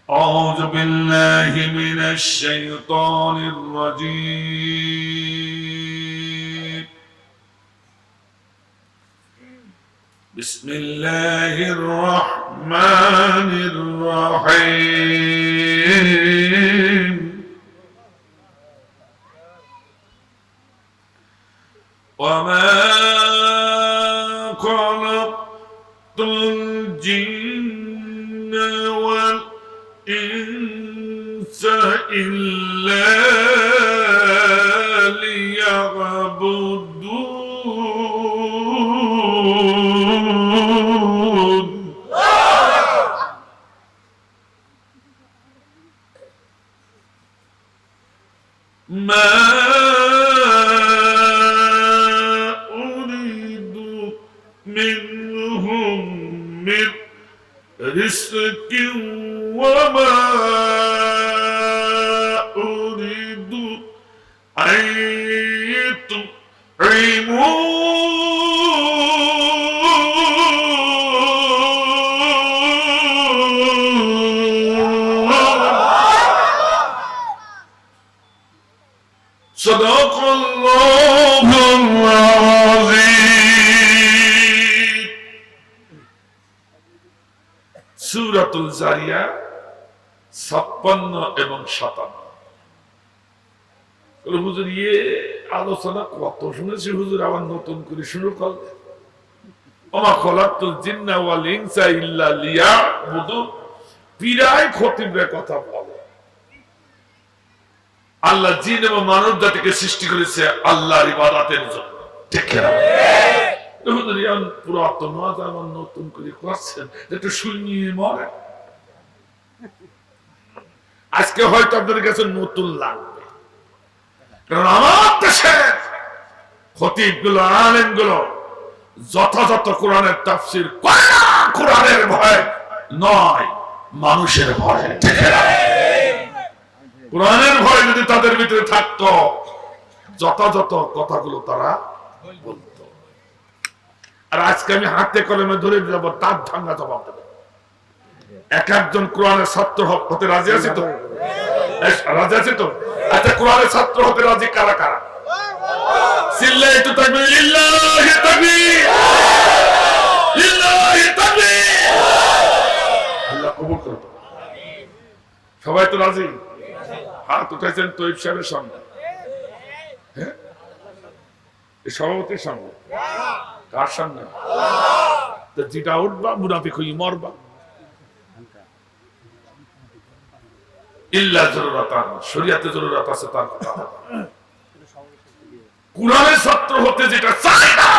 أعوذ بالله من الشيطان الرجيم بسم الله الرحمن الرحيم وما خلقت الجن والإنس إلا ليعبدون ما أريد منهم من رزق وما أريد أن يطعمون صدق الله العظيم সূরাতুল জারিয়া 56 এবং 57। হুজুর আলোচনা কত শুনেছি হুজুর, আবার নতুন করে শুরু করলেন। ওমা খলাকতুল জিন্না ওয়াল ইনসা ইল্লা লিয়াবুদুন। পীরায় খতিবরা কথা বলে আল্লাহ জিন এবং মানব জাতিকে সৃষ্টি করেছে আল্লাহর ইবাদতের জন্য, ঠিক না? হুজুর পুরাতন ওয়াজ আবার নতুন করে করছেন, একটু শুনিয়ে মরে। আজকে হয়তো আপনাদের কাছে নতুন লাগবে, কারণ আমার দেশের খতিব গুলো আলেম গুলো যথাযথ কোরআনের তাফসীর করে না। কোরআনের ভয় নয়, মানুষের ভয়, ঠিক না? কোরআনের ভয় যদি তাদের ভিতরে থাকতো, যথাযথ কথাগুলো তারা বলতো। আর আজকে আমি হাতে কলমে ধরে যাব, তার ধাঙ্গা জবাব দেবে। এক একজন কোরআনের ছাত্র হতে রাজি আছে তো? রাজি আছে তো? আচ্ছা, কোরআনের ছাত্র হতে রাজি কারা কারা? চিল্লায় একটু তাকবীর, লিল্লাহি তাকবীর, লিল্লাহি তাকবীর। আল্লাহ কবুল করুন। সবাই তো রাজি? হাত উঠাইছেন তৈব সাহেবের সামনে, হ্যাঁ, সভাপতির সামনে, কার সামনে? যেটা উঠবা মুনাফিক হই মরবা। ইল্লা জরুরাতান, শরীয়তে জরুরত আছে তার কথা। কুরআনের ছাত্র হতে যেটা চায় না,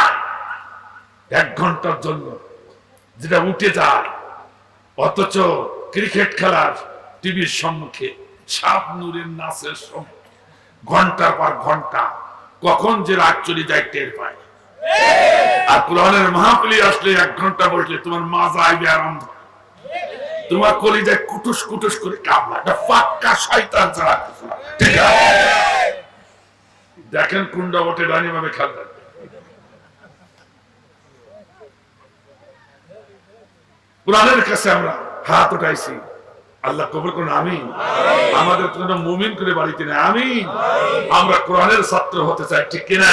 1 ঘন্টার জন্য যেটা উঠে যায়, অথচ ক্রিকেট খেলার টিভির সম্মুখে সাপ নূরের নাচের সম্মুখে ঘন্টার পর ঘন্টা কখন যে রাত চলে যায় টের পায়। আর কোরআনের মাহফিলে আসলে 1 ঘন্টা বসলে তোমার মাজা আইবে আরাম, তোমার কলিজায় কুটুস কুটুস করে কামলা। এটা পাক্কা শয়তান ছাড়া কিছু না, ঠিক আছে? দেখেন কুন্ডা বটে ডানি ভাবে খেয়াল রাখবে। কোরআনের কাছে আমরা হাত উঠাইছি, আল্লাহ কবুল করুন, আমিন। আমাদের কোনো মুমিন করে বাড়িতে নেই, আমিন। আমরা কোরআনের ছাত্র হতে চাই, ঠিক কিনা?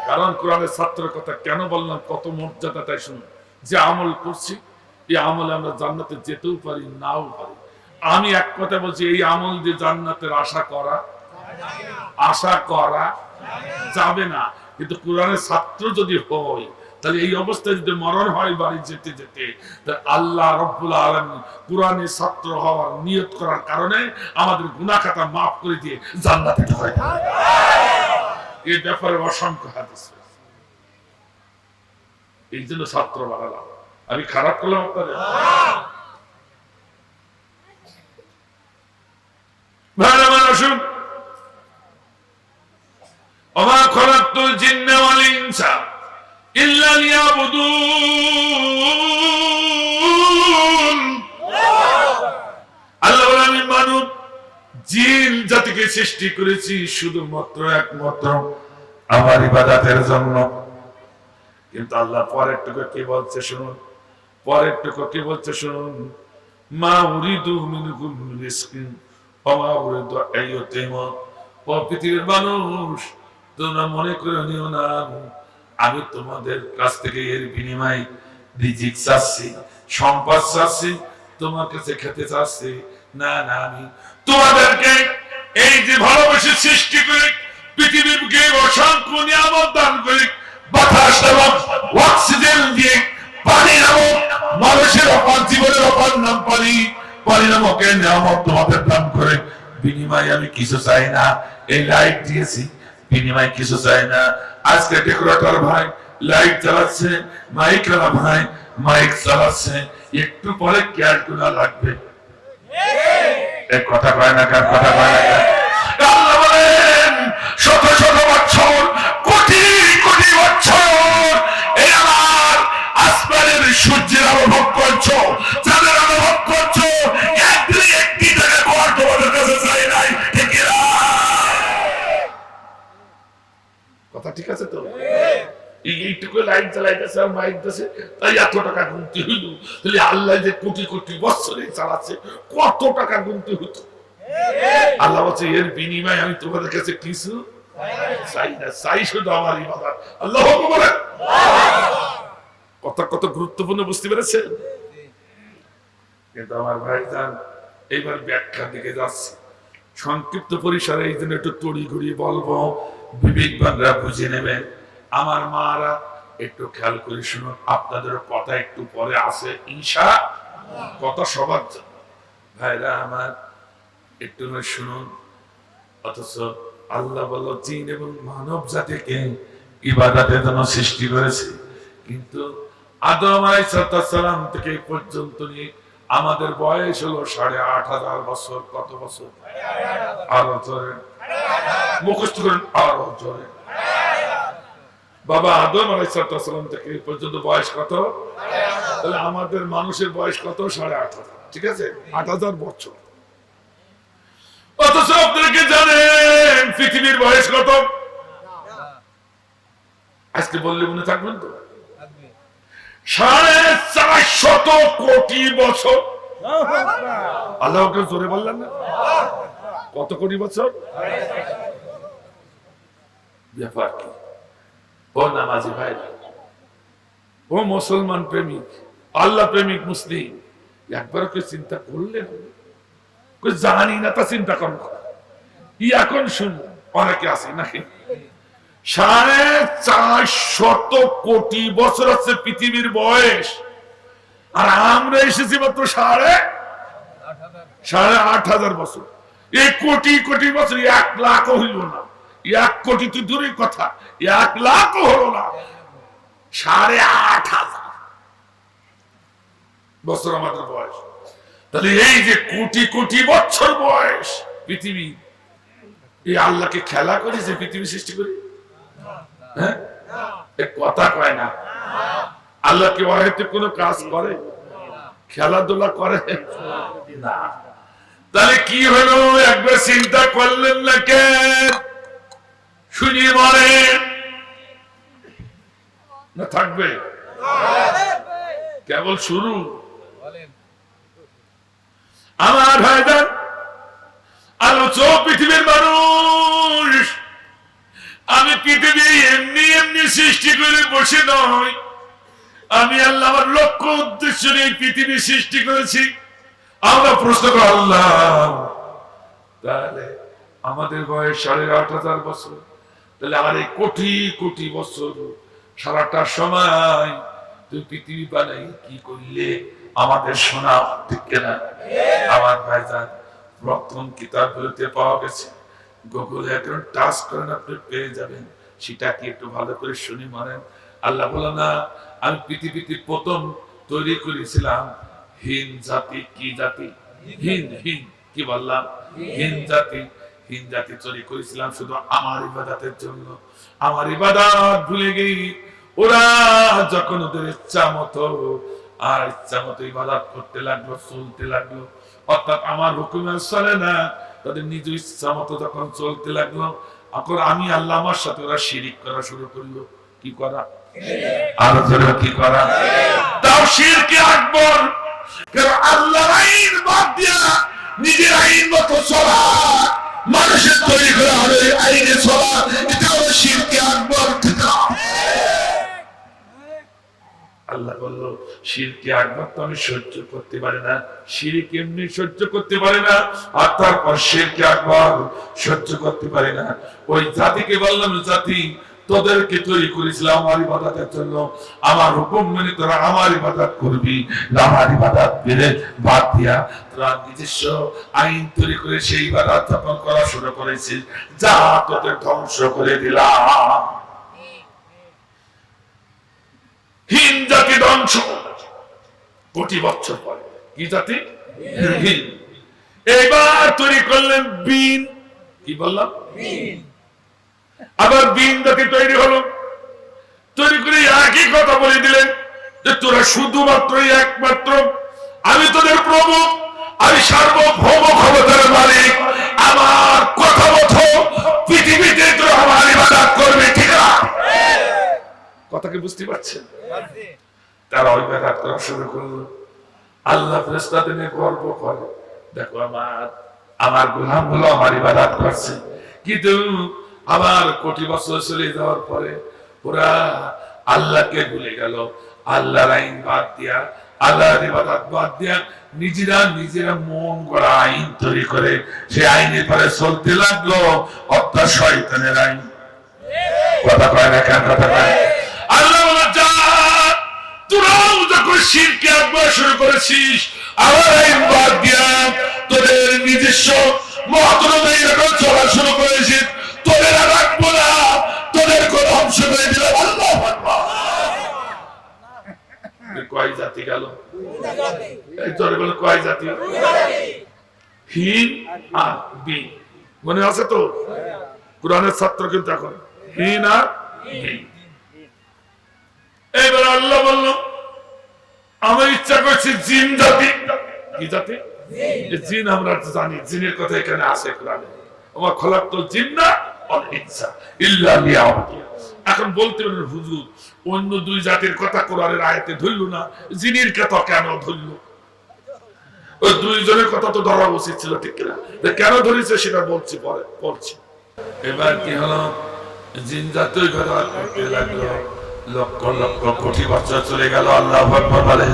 কারণ কোরআনের ছাত্রের কথা কেন বললাম, কত মর্যাদা, তাই শুনুন। যে আমল করছি, এই আমলে আমরা জান্নাতে যেতেও পারি, নাও পারি। আমি এক কথা বলছি, এই আমল দিয়ে জান্নাতের আশা করা যাবে না। কিন্তু কোরআনের ছাত্র যদি হয়, তাহলে এই অবস্থায় যদি মরণ হয় বাড়ি যেতে যেতে, আল্লাহ রব্বুল আলামিন কোরআনের ছাত্র হওয়ার নিয়ত করার কারণে আমাদের গুনাহ খাতা মাফ করে দিয়ে জান্নাতে ঢোকায়। এই ব্যাপারে অসংখ্য হাদিস। এই জন্য ছাত্র বানালাম। আমি খারাপ করলাম আপনাদের? ভালো মানুষ, ওমা খলাকতুল জিন্না ওয়াল ইনসা ইল্লা লিয়াবুদুন। আল্লাহ বলেন, আমি মানব জিন জাতিকে সৃষ্টি করেছি শুধুমাত্র একমাত্র আমার ইবাদতের জন্য। কিন্তু আল্লাহ পরের টুকু কি বলছে শুনুন, পরের টুকু কি বলছে শুনুন। মা উরিদু মিনকুম মিন রিজকিন ওয়া মা উরিদু আইয়ুতিমা। ও পৃথিবীর মানুষ, তোমরা মনে করে নিও না আমি তোমাদের কাছ থেকে এর বিনিময়ে রিজিক চাচ্ছি, সম্পদ চাচ্ছি, তোমার কাছে খেতে চাচ্ছি। না না, আমি তোমাদেরকে এই যে ভালোবেসে সৃষ্টি করে পৃথিবীকে অসংখ্য নিয়ামত দান করি, বাতাস এবং অক্সিজেন দিয়ে, পানি নামক মানুষের অপার জীবনের অপার নাম পানি, পানি নামক এই নিয়ামত তোমাদের দান করে বিনিময়ে আমি কিছু চাই না। এই লাইট দিয়েছি, বিনিময়ে কিছু চাই না। আজকে ডেকোরেটর ভাই লাইট চালাচ্ছে, মাইক ভাই মাইক চালাচ্ছে, একটু পরে ক্যালকুলা লাগবে। কথা কয় না, কার কথা কয় না। আল্লাহ বলেন শত শত বছর, কোটি কোটি বছর এই আমার আসমানের সূর্যের অনুভব করছো, চাঁদের অনুভব করছো, একটি জায়গা কর তোমাদের কাছে চাই নাই। ঠিক না? কথা ঠিক আছে তো? এইটুকু লাইট জ্বালাইতেছে আর মাইক দিতেছে, তাই এত টাকা গুনতে হইল। তাহলে আল্লাহ যে কোটি কোটি বছরে চালাচ্ছে, কত টাকা গুনতে হতো। আল্লাহ বলছে এর বিনিময়ে আমি তোমাদের কাছে কিছু চাই না, চাই শুধু আমার ইবাদত। আল্লাহু আকবার। কথা কত গুরুত্বপূর্ণ, বুঝতে পেরেছেন? কিন্তু আমার ভাইজান, এইবার ব্যাখ্যার দিকে যাচ্ছে সংক্ষিপ্ত পরিসরে, এই জন্য একটু তড়ি ঘড়ি বলবো, বিবেকবানরা বুঝে নেবেন। আমার মারা একটু খেয়াল করে শুনুন, আপনাদের কথা একটু পরে আসে ইনশাআল্লাহ, কথা সবার জন্য। ভাইরা আমার একটু শুনুন। অথচ আল্লাহ বলল জিন এবং মানব জাতিকে ইবাদতের জন্য সৃষ্টি করেছে, কিন্তু আদম আলাইহিস সালাম থেকে পর্যন্ত নিয়ে আমাদের বয়স হলো ৮৫০০ বছর। কত বছর? আরো জোরে মুখস্থ করেন, আরো জোরে। বাবা আদম আলাইহিস সালাম থেকে পর্যন্ত বয়স কত? তাহলে আমাদের মানুষের বয়স কত? ৮৫০০। ঠিক আছে, ৮০০০ বছর। অথচ আপনাকে জানেন পৃথিবীর বয়স কত? আজকে বললে মনে থাকবেন তো? ৪৫০ কোটি বছর। আল্লাহকে জোরে বললেন না? কত কোটি বছর? ব্যাপার কি? ও নামাজি ভাই, ও মুসলমান প্রেমিক, আল্লাহ প্রেমিক মুসলিম, একবার কেউ চিন্তা করলেন? জানি না তা চিন্তা করো। এখন শুন, অনেকে আছে নাকি ৪৫০ কোটি বছর হচ্ছে পৃথিবীর বয়স, আর আমরা এসেছি মাত্র ৮৫০০ বছর। এই কোটি কোটি বছর ১,০০,০০০ হইল না, ১ কোটি তো দূরের কথা, ১,০০,০০০ হলো না, ৮৫০০ বছর আমাদের বয়স। তাহলে এই যে কোটি কোটি বছর বয়স পৃথিবী, এই আল্লাহকে খেলা করেছে পৃথিবী সৃষ্টি করে? হ্যাঁ, কথা কয় না। আল্লাহ কি অহেতুক কোনো কাজ করে? খেলাধুলা করে না। তাহলে কি হলো একবার চিন্তা করলেন না? কে শুনিয়ে বলেন না? থাকবে কেবল শুরু। আমার ভাইজান, আলোচ পৃথিবীর মানুষ, আমি পৃথিবী এমনি এমনি সৃষ্টি করে বসে নয়, আমি আল্লাহ আমার লক্ষ্য উদ্দেশ্য নিয়ে পৃথিবী সৃষ্টি করেছি। আমরা প্রশ্ন করি আল্লাহ, তাহলে আমাদের বয়স ৮৫০০ বছর, তাহলে আমার এই কোটি কোটি বছর সারাটা সময় তুই পৃথিবী বানাই কি করলে? আমাদের শোনা ঠিক না? আমার ভাইজান, প্রথম কিতাবগুলোতে পাওয়া গেছে, গুগলে এখন টাচ করেন আপনি পেয়ে যাবেন। সেটা কি একটু ভালো করে শুনি মানেন। আল্লাহ বলে না, আমি পৃথিবীতে প্রথম তৈরি করেছিলাম হিন জাতি। কি জাতি? হিন। হিন কি বললাম? হিন জাতি। হিন জাতি তৈরি করেছিলাম শুধু আমার ইবাদতের জন্য। আমার ইবাদত ভুলে গিয়ে ওরা যখন ওদের ইচ্ছা মতো আর ইচ্ছা মতো ইবাদত করতে লাগলো, চলতে লাগলো, অর্থাৎ আমার হুকুমে চলে না, তাদের নিজ ইচ্ছা মতো যখন চলতে লাগলো, এখন আমি আল্লাহ আমার সাথে ওরা শিরিক করা শুরু করলো। কি করা? আরো ধরে কি করা? তাও শিরকে আকবর। কারণ আল্লাহর আইন বাদ দিয়া নিজের আইন মতো চলা, মানুষের তৈরি করা হবে আইনে চলা, এটা হলো শিরকে আকবার। আল্লাহ বলল শিরকে আকবার তো আমি সহ্য করতে পারি না, শিরক এমনি সহ্য করতে পারি না, আর তারপর শিরকে আকবার সহ্য করতে পারি না। ওই জাতিকে বললাম, জাতি তোদেরকে তৈরি করেছিলাম আমার ইবাদতের জন্য, আমার হুকুম মেনে তোরা আমার ইবাদত করবি, আমার ইবাদত মেনে বাদ দিয়া তোরা নিজস্ব আইন তৈরি করে সেই ইবাদত যখন করা শুরু করেছিস, যা তোদের ধ্বংস করে দিলাম। হিন জাতি ধ্বংস কোটি বছর পরে। কি জাতি? হিন। এবার তৈরি করলেন বিন। কি বললাম? বিন। আবার বিন জাতি তৈরি হলো, তৈরি করে একই কথা বলে দিলেন যে তোরা শুধুমাত্র একমাত্র আমি তোদের প্রভু, আমি সার্বভৌম ক্ষমতার মালিক, আমার কথা মতো পৃথিবীতে তোরা আমার ইবাদত করবে। ঠিক না? কথাকে বুঝতে পারছেন? তারা ওই ইবাদত করা শুরু করলো। আল্লাহ ফেরেশতাদের নিয়ে গর্ব করে, দেখো আমার গোলাম হলো আমার ইবাদত করছে। কিন্তু আবার কোটি বছর চলে যাওয়ার পরে ওরা আল্লাহকে ভুলে গেল, আল্লাহর আইন বাদ দিয়া, আল্লাহর ইবাদত বাদ দিয়া নিজেরা মন গড়া আইন তৈরি করে সে আইনের পরে চলতে লাগলো, অর্থাৎ শয়তানের আইন। কথা কয় না কেন? কথা কয়। আল্লাহ বলে যা, তোরাও যখন শিরকে আকবার শুরু করেছিস, আমার আইন বাদ দিয়া তোদের নিজস্ব মহাত্মা যখন চলা শুরু করেছিস, তোদের আর রাখবো না, তোদের কোন অংশ করে দিলাম। আল্লাহু আকবার। কয় জাতি গেল? এই জোরে বলে কয় জাতি? হিন আর বিন। মনে আছে তো? কোরআনের ছাত্র কিন্তু এখন হিন আর বিন। এবার আল্লাহ বলল আমার ইচ্ছা করছে জিন জাতি। কি জাতি? জিন। আমরা জানি জিনের কথা এখানে আছে কোরআনে, আমার খলাকতুল জিন্না ওয়াল ইনসা ইল্লা লিয়াবুদুন। এখন বলতে পারেন হুজুর অন্য দুই জাতির কথা কোরআনের আয়াতে ধরলো না, জিনের কথা কেন ধরলো? ওই দুইজনের কথা তো ধরা উচিত ছিল, ঠিক না? কেন ধরেছে সেটা বলছি পরে, পড়ছি। এবার কি হলো, জিন জাতি কথা করতে লাগলো, লক্ষ লক্ষ কোটি বছর চলে গেল। আল্লাহু আকবার বলে।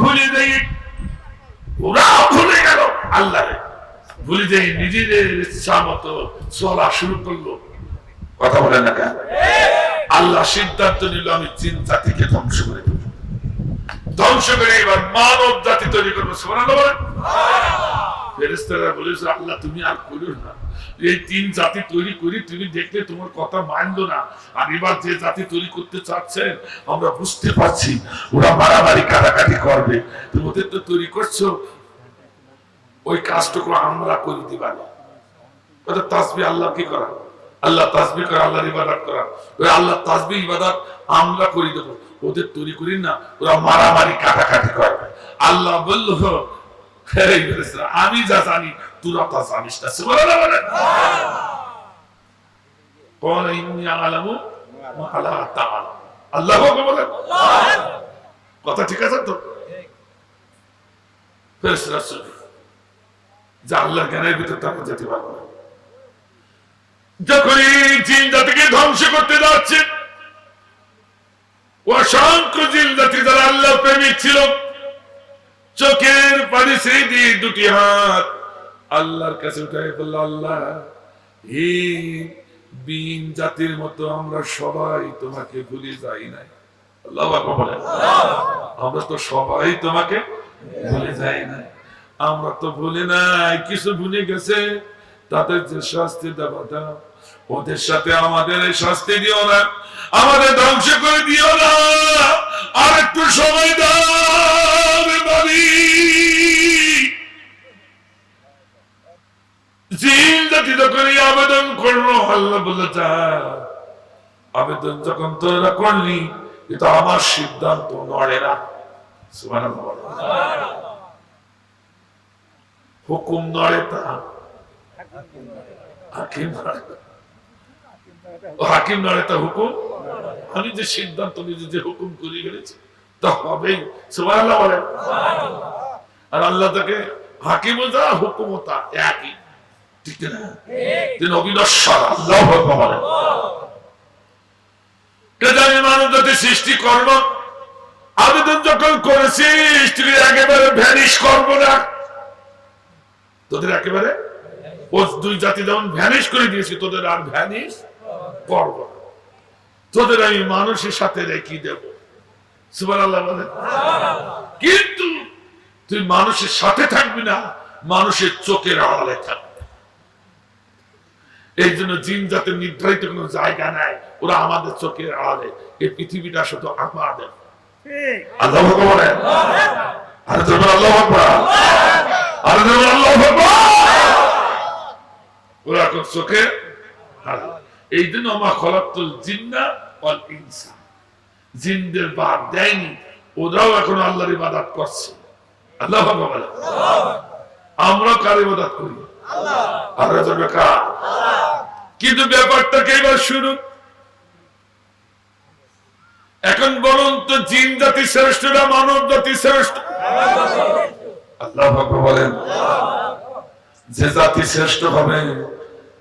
ভুলে যাই, ওরা ভুলে গেল আল্লাহ, ভুলে যাই নিজেদের ইচ্ছা মতো চলা শুরু করলো। কথা বলে না কেন? আল্লাহ সিদ্ধান্ত নিল আমি জিন জাতিকে ধ্বংস করে দেব, ধ্বংস করে এবার মানব জাতি তৈরি করবো। সুবহানাল্লাহ বলেন। ফেরেশতারা বলেছে আল্লাহ তুমি আর করো না, এই তিন জাতি তৈরি করি, তুমি দেখলে তোমার কথা মানলো না, আর এবার যে জাতি তৈরি করতে চাচ্ছেন আমরা বুঝতে পারছি ওরা মারামারি কাটাকাটি করবে, তুমি ওদের তো তৈরি করছো, ওই কাজটুকু আমরা করে দিবা না। ওদের তাসবিহ আল্লাহ কি করা? আল্লাহ তাসবিহ করা, আল্লাহর ইবাদত করা, ওই আল্লাহ তাসবিহ ইবাদত আমরা করে দেবো, ওদের তৈরি করি না, ওরা মারামারি কাটাকাটি করবে। আল্লাহ বলল আমি যা জানি তোরা তা জানিস না। সুবহানাল্লাহ বলেন। কোন ইন্নী আ'লামু মা লা তা'লাম। আল্লাহু আকবার বলেন। কথা ঠিক আছে তো? ফেরেশতারা যা আল্লাহর জ্ঞানের ভিতর তাকে যেতে পারবে না। যখন জিন জাতিকে ধ্বংস করতে যাচ্ছে, অসংখ্য জিন জাতি যারা আল্লাহর প্রেমিক ছিল, চোখের পানি সেই দিয়ে দুটি হাত আল্লাহর কাছে উঠাই বলল, আল্লাহ এই বিন জাতির মতো আমরা সবাই তোমাকে ভুলে যাই নাই। আল্লাহু আকবার বলেন। আমরা তো সবাই তোমাকে ভুলে যাই নাই, আমরা তো ভুলে নাই, কিছু ভুলে গেছে, তাদের যে শাস্তি দেওয়া দাও, ওদের সাথে আমাদের এই শাস্তি দিও না, আমাদের ধ্বংস করে দিও না, আর একটু সময় দাও। জিন জাতি যখন আবেদন করলো, আল্লাহ বলল যা, আবেদন যখন তোরা করলি, এটা আমার সিদ্ধান্ত নড়ে না। সুবহানাল্লাহ। হুকুম নড়ে তা হাকিম, হাকিম নড়ে তা হুকুম। আমি যে সিদ্ধান্ত নিজে যে হুকুম করে ফেলেছি তো হবেই। সুবহানাল্লাহ বলেন। আর আল্লাহ তাকে হাকিমতা হুকুমতা একই, ঠিক না? তিনি অবিনশ্বর। আল্লাহু আকবার বলেন। আমি মানব জাতির সৃষ্টি করব, আবেদন যখন করেছিস তুই একেবারে ভ্যানিশ করব না, তোদের একেবারে ও দুই জাতি যেমন ভ্যানিশ করে দিয়েছি, তোদের আর ভ্যানিশ করব না, তোদের আমি মানুষের সাথে রেখে দেব। সুবহানাল্লাহ বলেন। কিন্তু তুই মানুষের সাথে থাকবি না, মানুষের চোখের আড়ালে থাকবি। এই জন্য জিন জাতের নির্ধারিত কোন জায়গা নাই, ওরা আমাদের চোখের আড়ালে। এই পৃথিবীটা শুধু আমাদের। আল্লাহু আকবার বলেন। আরে তোমরা আল্লাহু আকবার, আরে তোমরা আল্লাহু আকবার। ওরা কোন চোখের আড়ালে। এই জন্য মা খলাকতুল জিন্না ওয়াল ইনসা, জিনদের বাদ দেয়নি, ওরাও এখন আল্লাহর ইবাদত করছে। আল্লাহু আকবার বলেন। আমরা কার ইবাদত করি? আল্লাহ। কিন্তু ব্যাপারটাকে এবার শুরু। এখন বলুন তো, জিন জাতি শ্রেষ্ঠ না মানব জাতি শ্রেষ্ঠ? আল্লাহু আকবার বলেন। যে জাতি শ্রেষ্ঠ হবে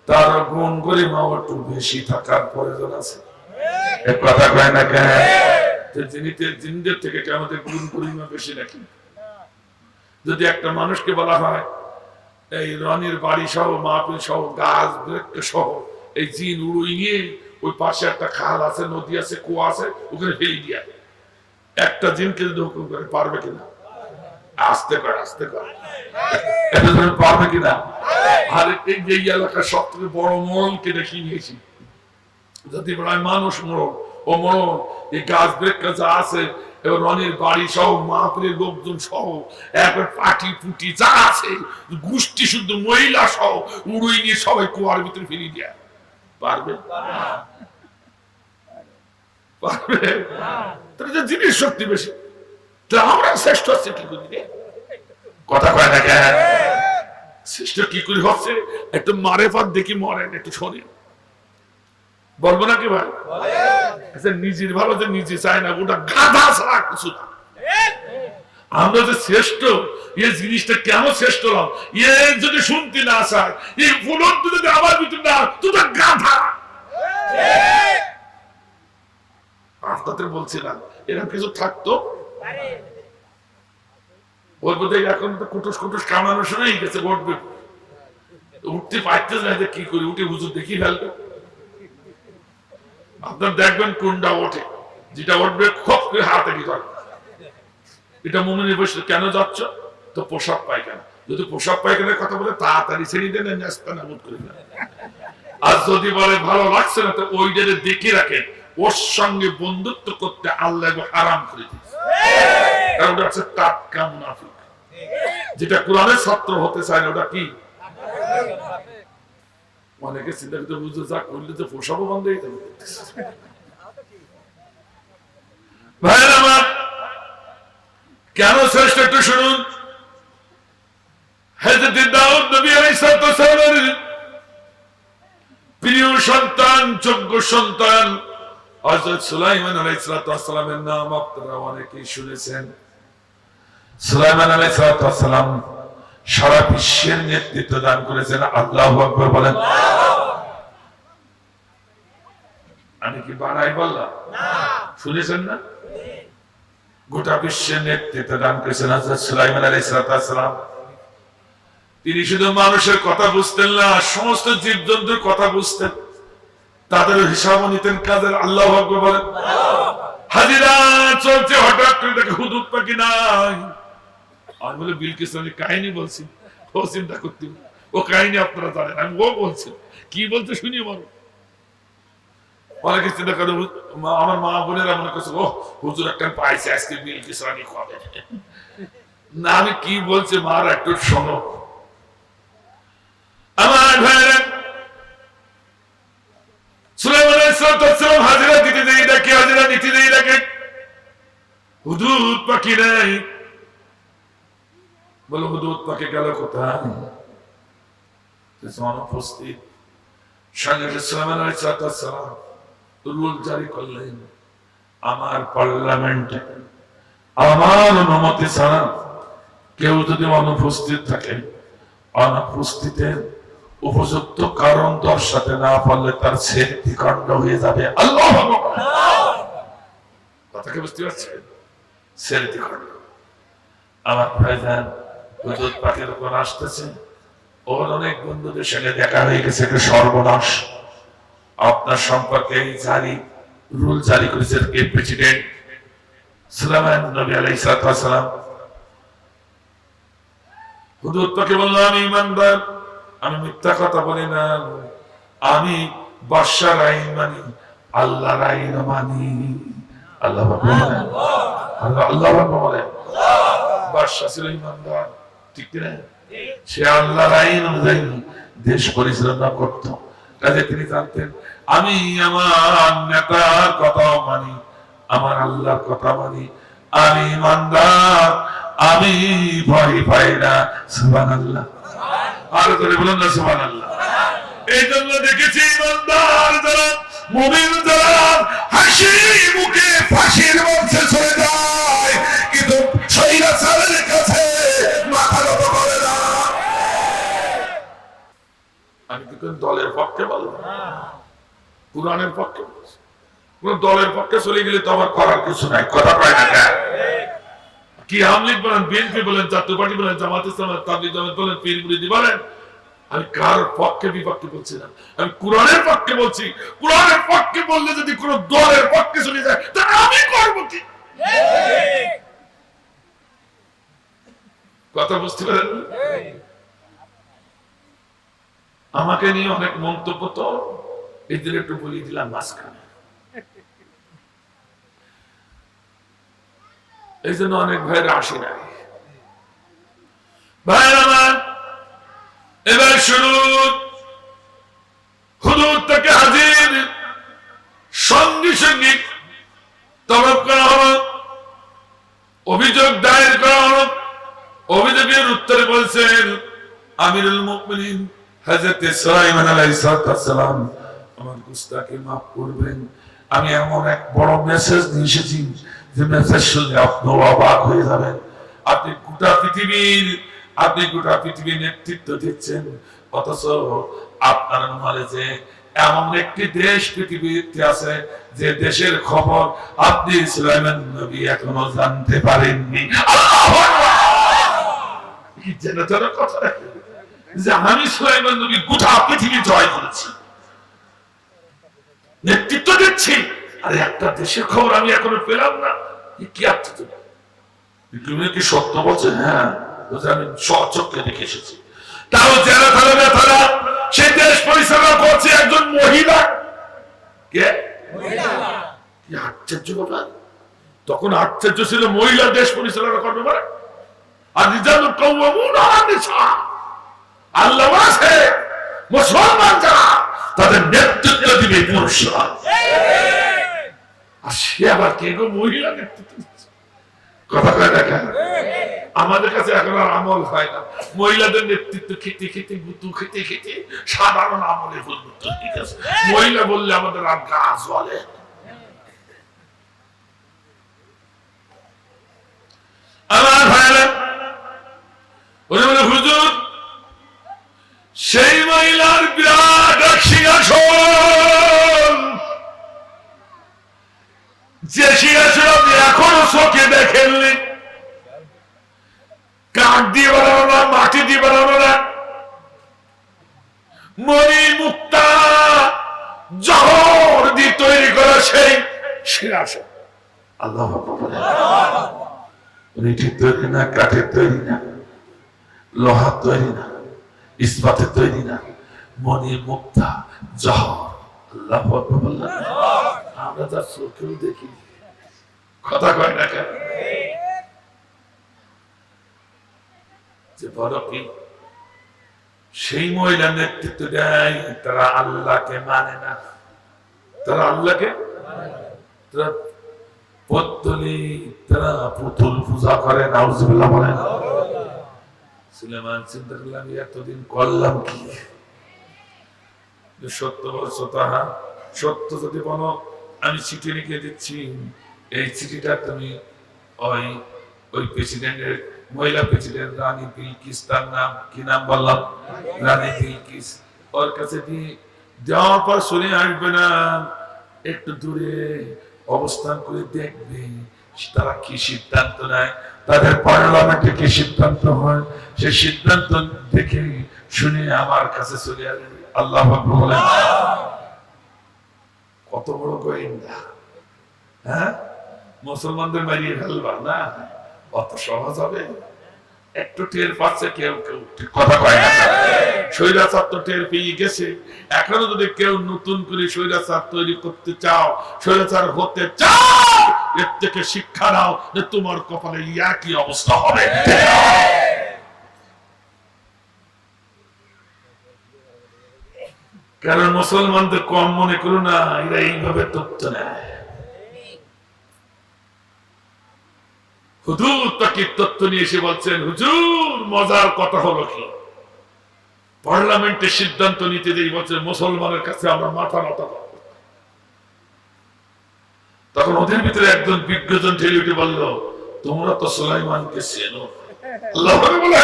তার গুণ গরিমা একটু বেশি থাকার প্রয়োজন আছে। এক কথা কয় না কেন? জিনদের থেকে কি আমাদের গুণ গরিমা বেশি নাকি? যদি একটা মানুষকে বলা হয় এই রনির বাড়ি সহ, মাহফিল সহ, গাছ বৃক্ষ সহ এই জিন উড়িয়ে নিয়ে ওই পাশে একটা খাল আছে, নদী আছে, কুয়া আছে, ওখানে ফেলে দিয়ে একটা জিনকে যদি হুকুম করে, পারবে কিনা? আস্তে কর, আস্তে কর, পারবে কিনা? আর এই যে এলাকার সব থেকে বড় মরলকে দেখে নিয়েছি, যদি বলা হয় মানুষ মরল, ও মরল এই গাছ বৃক্ষ যা আছে, এবার রনির বাড়ি সহ, মাহফিলের লোকজন সহ, একবার পাটি পুটি যা আছে, গোষ্ঠী শুদ্ধ মহিলা সহ উড়িয়ে নিয়ে সবাই কুয়ার ভিতরে ফেলে দেয়। পারবে? পারবে? তাহলে জিনিস শক্তি বেশি, আমরা শ্রেষ্ঠ হচ্ছে কি করি? কথা কয় না কেন? শ্রেষ্ঠ কি করে হচ্ছে? একটু মারেফাত দেখি মরেন, একটু শোনেন, বলবো নাকি ভাই? আচ্ছা, নিজের ভালো যে নিজে চায় না, ওটা গাধা ছাড়া কিছু না। আমরা যে শ্রেষ্ঠ, এই জিনিসটা কেন শ্রেষ্ঠ হলাম, এ যদি শুনতে না চায়, এই ফুলন যদি আমার ভিতরে না, তোটা গাধা। আপনাদের বলছিলাম এরকম কিছু থাকতো, বলবো দেখ এখন তো কুটুস কুটুস কামানো শুনেই গেছে, উঠবে, উঠতে পারতে না, যে কি করি, উঠে হুজুর দেখি ফেলবে। আপনার দেখবেন কোনটা ওঠে, যেটা উঠবে খুব হাতে কি ধরে, এটা মুমিনের বসে কেন যাচ্ছ? তো পোশাক পায়খানা, যদি পোশাক পায়খানার কথা বলে তাড়াতাড়ি ছেড়ে দেন, নাস্তানাবুদ করে দেন। আর যদি বলে ভালো লাগছে না, তো ওইটা দেখে রাখেন, ওর সঙ্গে বন্ধুত্ব করতে আল্লাহ হারাম করে দিয়েছে। কারণ ওটা হচ্ছে টাটকা মুনাফিক, যেটা কোরআনের ছাত্র হতে চায় না, ওটা কি? অনেকে চিন্তা করতে বুঝতে, যা করলে যে পোশাকও বন্ধ হয়ে যাবে। ভাইয়ের আমার, কেন শ্রেষ্ঠ একটু শুনুন। হযরত দাউদ নবী আলাইহিস সালামের প্রিয় সন্তান, যোগ্য সন্তান হযরত সুলাইমান আলাইহিস সালামের নাম আপনারা অনেকেই শুনেছেন। সুলাইমান আলাইহিস সালাম সারা বিশ্বের নেতৃত্ব দান করেছেন। আল্লাহু আকবার বলেন। আমি কি বাড়াই বললাম? শুনেছেন না? গোটা বিশ্বের নেতৃত্ব দান করেছেন হযরত সুলাইমান আলাইহিস সালাম। তিনি শুধু মানুষের কথা বুঝতেন না, সমস্ত জীবজন্তুর কথা বুঝতেন, তাদের হিসাবও নিতেন কাজের। আল্লাহু আকবার বলেন। হাজিরা চলছে, হঠাৎ করে দেখে হুদুদ পাখি নাই। আমি বলে বিলকিস রানীর কাহিনী বলছি, ও চিন্তা করতে, ও কাহিনী আপনারা জানেন, আমি ও বলছি কি বলতে শুনি বলো। অনেকে চিন্তা করে, আমার মা বোনেরা মনে করছে ও হুজুর একটা পাইছে আজকে বিলকিস রানী কবে। না, আমি কি বলছি মার একটু শোনো। আমার ভাইরা, সুলাইমান আলাইহিস সালাম হাজিরা দিতে দেই ডাকে, হাজিরা নিতে দেই ডাকে, হুদুদ পাখি নাই। বলো হুদুদ পাখি গেল কোথায়? অনুপস্থিত। সঙ্গে সুলাইমান আলাইহিস সালাম রুল জারি করলেন, আমার পার্লামেন্টে আমার অনুমতি ছাড়া কেউ যদি অনুপস্থিত থাকে, অনুপস্থিতের উপযুক্ত কারণ দর্শাতে না পারলে তার ছেড়িকাণ্ড হয়ে যাবে। আল্লাহ কথাকে বুঝতে পারছেন? ছেড়িকাণ্ড। আমার ভাইজান হুজুর পাকের উপর আসতেছে, ওর অনেক বন্ধুদের সঙ্গে দেখা হয়ে গেছে, একটা সর্বনাশ। আপনার সম্পর্কে এই রুল জারি করেছে প্রেসিডেন্ট সুলাইমান নবী আলাইহিস সালাম। হুজুর পাকে বলল, আমি ইমানদার, আমি মিথ্যা কথা বলি না, আমি বাদশার আইন মানি, আল্লাহর আইন মানি। আল্লাহ আল্লাহ বলে বাদশা ছিল ইমানদার, ঠিক না? সে আল্লাহর আইন অনুযায়ী দেশ পরিচালনা করত। কাজে তিনি জানতেন আমি আমার নেতার কথাও মানি, আমার আল্লাহর কথা মানি, আমি ইমানদার, আমি ভয় পাই না। সুবহানাল্লাহ। আরো ধরে বলুন না সুবহানাল্লাহ। এই জন্য দেখেছি ইমানদার যারা, মুমিন যারা হাসি মুখে ফাঁসির মঞ্চে চলে যায়, কিন্তু স্বৈরাচারের কাছে মাথা নত করে না। আমি কি কোন দলের পক্ষে বলবো? কুরআনের পক্ষে বলছি। কোন দলের পক্ষে চলে গেলে তো আমার করার কিছু নাই। কথা পায় না কেন? কি আওয়ামী লীগ বলেন, বিএনপি বলেন, জাতীয় পার্টি বলেন, জামাত ইসলাম, তাবলীগ জামাত বলেন, পীর মুরিদি বলেন, আমি কার পক্ষে বিপক্ষে বলছি না, আমি কুরআনের পক্ষে বলছি। কুরআনের পক্ষে বললে যদি কোন দলের পক্ষে চলে যায় তাহলে আমি করব কি? কথা বুঝতে পারেন? আমাকে নিয়ে অনেক মন্তব্য, তো এদের একটু বলিয়ে দিলাম মাঝখানে। এই জন্য অনেক ভাইরা আসি নাই। ভাইরা আমার, এবার শুরু হুজুর থেকে হাজির, সঙ্গে সঙ্গে তলব করা হলো, অভিযোগ দায়ের করা হলো। অভিযোগের উত্তরে বলছেন আমিরুল মুমিনিন হযরত সুলাইমান আলাইহিস সালাম, আমার গুস্তাকে মাফ করবেন, আমি এমন এক বড় মেসেজ নিয়ে এসেছি যে মেসেজ শুনলে আপনি অবাক হয়ে যাবেন। আপনি গোটা পৃথিবীর নেতৃত্ব দিচ্ছেন, অথচ আপনার মানে যে এমন একটি দেশ পৃথিবীতে আছে যে দেশের খবর আপনি সুলাইমান নবী এখনো জানতে পারেননি। আল্লাহু আকবার। কি জেনেছেন কথা যে আমি সুলাইমান নবী গোটা পৃথিবী জয় করেছি, নেতৃত্ব দিচ্ছি, আর একটা দেশের খবর আমি এখনো পেলাম না। কি আশ্চর্য! তুমি কি সত্য বলছে? হ্যাঁ, আমি স্বচক্ষে দেখে এসেছি। তাও যারা তারা সে দেশ পরিচালনা করছে একজন মহিলা। কে? কি আশ্চর্য কথা! তখন আশ্চর্য ছিল মহিলা দেশ পরিচালনা করবে মানে। আর রিজালুল কাওয়ামুন আলা নিসা, আল্লাহ আছে মুসলমান যারা তাদের নেতৃত্ব দিবে পুরুষরা। আর সে আবার কে গো? মহিলা নেতৃত্ব দিচ্ছে। কথা কয় না কেন? আমাদের কাছে এখন আর আমল হয় না, মহিলাদের নেতৃত্ব খেতে খেতে গুতু খেতে খেতে সাধারণ আমলে পরিবর্তন হয়ে গেছে। মহিলা বললে আমাদের আর গা জ্বলে। আমার ভাইরা হুজুর, সেই মহিলার বিরাট এক সিংহাসন, যে সিংহাসন আপনি এখনো চোখে দেখেননি, কাঠ দিয়ে বানানো না, মাটি দিয়ে বানানো না, মণি মুক্তা জহর দিয়ে তৈরি করা সেই সিংহাসন। আল্লাহ ইটের তৈরি না, কাঠের তৈরি না, লোহার তৈরি না, ইস্পাতের তৈরি না, মণি মুক্তা জহর। আল্লাহ আমরা তার চোখেও দেখি। কথা কয় না কেন? যে বড় কি সেই মহিলা নেতৃত্ব দেয়, তারা আল্লাহকে মানে না, তারা আল্লাহকে তারা পত্তলি, তারা পুতুল পূজা করে। নাউজুবিল্লাহ বলেন। সুলাইমান চিন্তা করলাম এতদিন করলাম কি? সত্য বলছো, তাহা সত্য যদি বলো আমি চিঠি লিখে দিচ্ছি, এই চিঠিটা তুমি ওই ওই প্রেসিডেন্টের মহিলা প্রেসিডেন্ট রানী বিলকিস, তার নাম কি নাম বললাম, রানী বিলকিস, ওর কাছে দিয়ে যাওয়ার পর শুনে আসবে না, একটু দূরে অবস্থান করে দেখবে তারা কি সিদ্ধান্ত নেয়, তাদের পার্লামেন্টে কি সিদ্ধান্ত হয়, সেই সিদ্ধান্ত দেখে শুনে আমার কাছে চলে আসবে। আল্লাহ বলেন কত বড় গোয়েন্দা, হ্যাঁ? মুসলমানদের মারিয়ে ফেলবা না, অত সহজ হবে? একটু টের পাচ্ছে কেউ কেউ, কথা কয় না। স্বৈরাচার তো টের পেয়ে গেছে। এখনো যদি কেউ নতুন করে স্বৈরাচার তৈরি করতে চাও, স্বৈরাচার হতে চাও, এর থেকে শিক্ষা নাও যে তোমার কপালে একই অবস্থা হবে। কারণ মুসলমানদের কম মনে করো না, এরা এইভাবে তথ্য নেয়। হুজুর তাকে তথ্য নিয়ে এসে বলছেন, হুজুর মজার কথা হলো কি, পার্লামেন্টে সিদ্ধান্ত নিতে দিয়ে বলছেন মুসলমানের কাছে আমরা মাথা নত করব। তখন ওদের ভিতরে একজন বিজ্ঞজন ঠেলে উঠে বলল, তোমরা তো সুলাইমানকে চেনো। আল্লাহু আকবার বলে,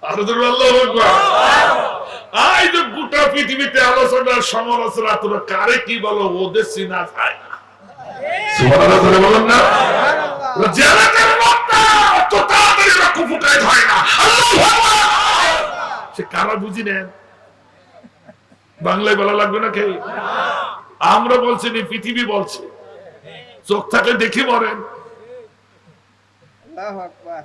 আর জোরে আল্লাহু আকবার। আই যে গোটা পৃথিবীতে আলোচনা সমালোচনা তোমরা কারে কি বলো, ওদের চিনা যায় না। সুবহানাল্লাহ জোরে বলেন না। জেলাতের বক্তা তো তাড়াতাড়ি রক্ত ফুটায় হয় না। আল্লাহু আকবার। সে কারা বুঝি নেন, বাংলায় বলা লাগবে না কে? আমরা বলছি না, পৃথিবী বলছে। চোখ থাকলে দেখি বলেন। আল্লাহু আকবার।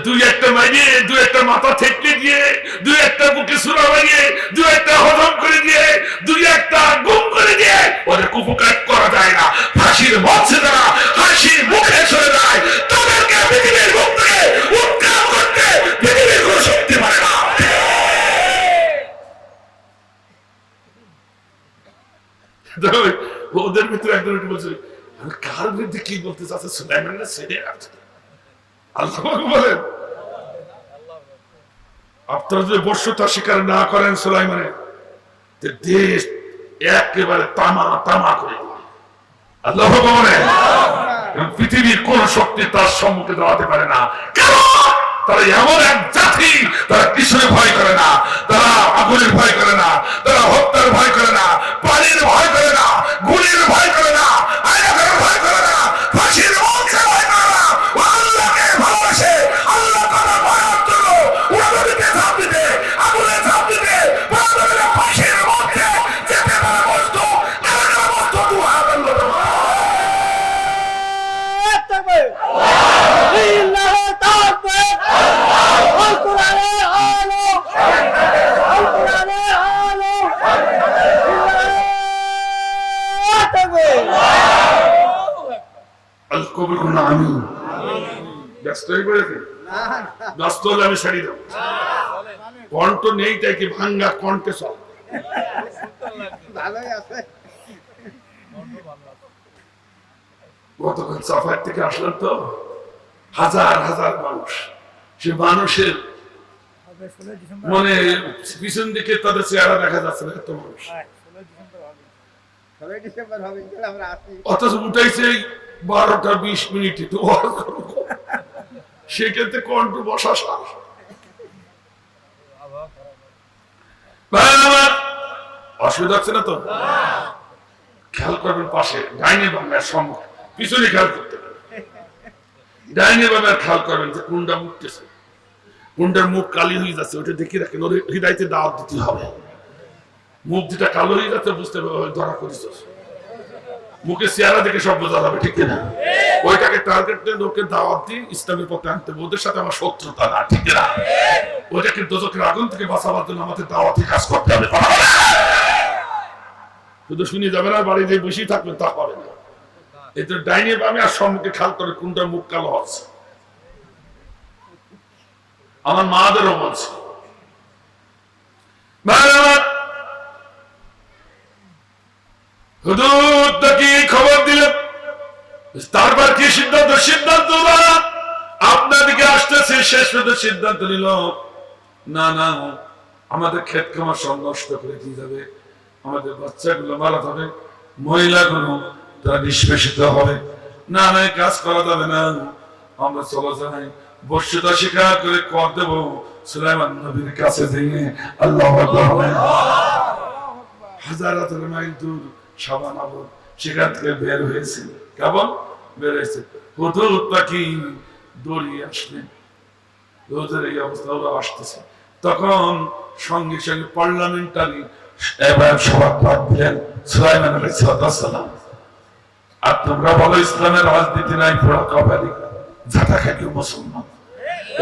দুই একটা মাইয়ে, দুই একটা মাথা থেকলে দিয়ে, দুই একটা বুকে সুরা লাগিয়ে, দুই একটা হজম করে দিয়ে, দুই একটা গুম করে দিয়ে ওদের কুফুকাট করা যায় না। হাসির মঞ্চে যারা হাসির মুখে চলে যায়, তাদেরকে পৃথিবীর মুখ থেকে উৎখাত করতে পৃথিবীর কোনো শক্তি পারে না। ওদের ভিতরে একজন বলছে, কার বিরুদ্ধে কি বলতে চাচ্ছে, সুলাইমান না ছেড়ে আছে। আল্লাহ বলেন, আপনারা যদি বর্ষতা স্বীকার না করেন সুলাইমানের, দেশ একেবারে তামা তামা করে দিবে। আল্লাহ বলেন, পৃথিবীর কোন শক্তি তার সম্মুখে দাঁড়াতে পারে না। তারা এমন এক জাতি, তারা কিসের ভয় করে না, তারা আগুনের ভয় করে না, তারা হত্যার ভয় করে না, পানির ভয় করে না, গুলির ভয় করে না, আয়াতের ভয় করে না, ফাঁসির মঞ্চে ভয় করে না। আল্লাহকে ভালোবাসে, আল্লাহ তাআলা ভয়ের জন্য নদীতে ঝাঁপ দিতে, আগুনে ঝাঁপ দিতে, ফাঁসির মঞ্চে যেতে পারে বস্তু, কারণ বস্তু দুহাত আমি ব্যস্ত হয়ে পড়েছি, ব্যস্ত হলে আমি ছাড়ি দেব। কণ্ঠ নেই তাই কি ভাঙ্গা কণ্ঠে চল। গতকাল সাফার থেকে আসলাম তো, হাজার হাজার মানুষ, সে মানুষের মানে পিছন দিকে তাদের চেহারা দেখা যাচ্ছে না, এত মানুষ। অথচ উঠাইছে 12টা 20 মিনিটে, তো সেক্ষেত্রে কণ্ঠ বসা সার। অসুবিধা হচ্ছে না তো? খেয়াল করবেন পাশে ডাইনি বাংলার সম্মুখে, পিছনে খেয়াল করতে হবে। ডাইনি বাংলার খেয়াল করবেন যে কোনটা মুখতেছে, কোনটার মুখ কালি হয়ে যাচ্ছে, ওটা দেখে রাখেন, ওর হৃদয়তে দাওয়াত দিতে হবে। মুখ যেটা কালো হয়ে যাচ্ছে বুঝতে হবে ধরা করেছ। মুখে চেহারা দেখে সব বোঝা যাবে, ঠিক না? ওইটাকে টার্গেট দিয়ে লোকের দাওয়াত দিয়ে ইসলামের পথে আনতে, ওদের সাথে আমার শত্রুতা না, ঠিক না? ওইটাকে দোজখের আগুন থেকে বাঁচাবার জন্য আমাদের দাওয়াতি কাজ করতে হবে। শুধু শুনে যাবে না, বাড়ি দিয়ে বসেই থাকবেন, তা হবে না। এই তো ডাইনি আমি আর সম্মুখে খেয়াল করে কোনটা মুখ কালো হচ্ছে। আমার মাদেরও বলছে, খবর দিলেন, তারপর কি সিদ্ধান্ত? সিদ্ধান্ত আপনাদিকে আসতেছে, শেষ পর্যন্ত সিদ্ধান্ত নিল, না না আমাদের ক্ষেত খামার সব নষ্ট করে দিয়ে যাবে, আমাদের বাচ্চাগুলো মারা যাবে, মহিলাগুলো তারা নিষ্পেষিত হবে, না না কাজ করা যাবে না, আমরা চলে যাই বর্ষিতা স্বীকার করে কর দেব সুলাইমান নবীর কাছে যেয়ে আল্লাহু আকবার। হাজার হাজার মাইল দূর সাবানাবর সেখান থেকে বের হয়েছে, কেমন বের হয়েছে, হুদহুদ পাখি দৌড়িয়ে আসলেন। হুদহুদের এই অবস্থা, ওরা আসতেছে, তখন সঙ্গে সঙ্গে পার্লামেন্টারি এবার সভাপতি দিলেন সুলাইমান আলাইহিস সালাম। আর তোমরা বলো ইসলামের রাজনীতি নাই, পুরো কবাদি ঝাঁটা খাকি মুসলমান।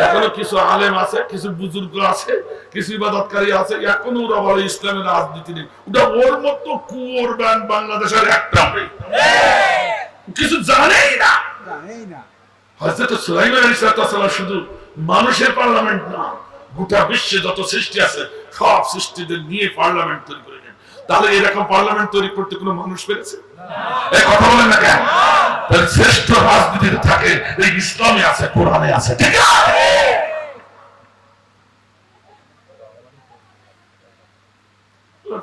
এখনো কিছু আলেম আছে, কিছু বুজুর্গ আছে, কিছু ইবাদতকারী আছে, এখনো ওরা বলে ইসলামের রাজনীতি নেই। ওটা ওর মতো কুয়োর ব্যান বাংলাদেশের একটা কিছু জানেই না। হযরত সুলাইমান আলাইহিস সালাম শুধু মানুষের পার্লামেন্ট না, গোটা বিশ্বে যত সৃষ্টি আছে সব সৃষ্টিদের নিয়ে পার্লামেন্ট তৈরি করে নেন। তাহলে এরকম পার্লামেন্ট তৈরি করতে কোনো মানুষ পেরেছে? এই কথা বলেন না কেন? শ্রেষ্ঠ রাজনীতিতে থাকে এই ইসলামে আছে, কোরআনে আছে, ঠিক আছে?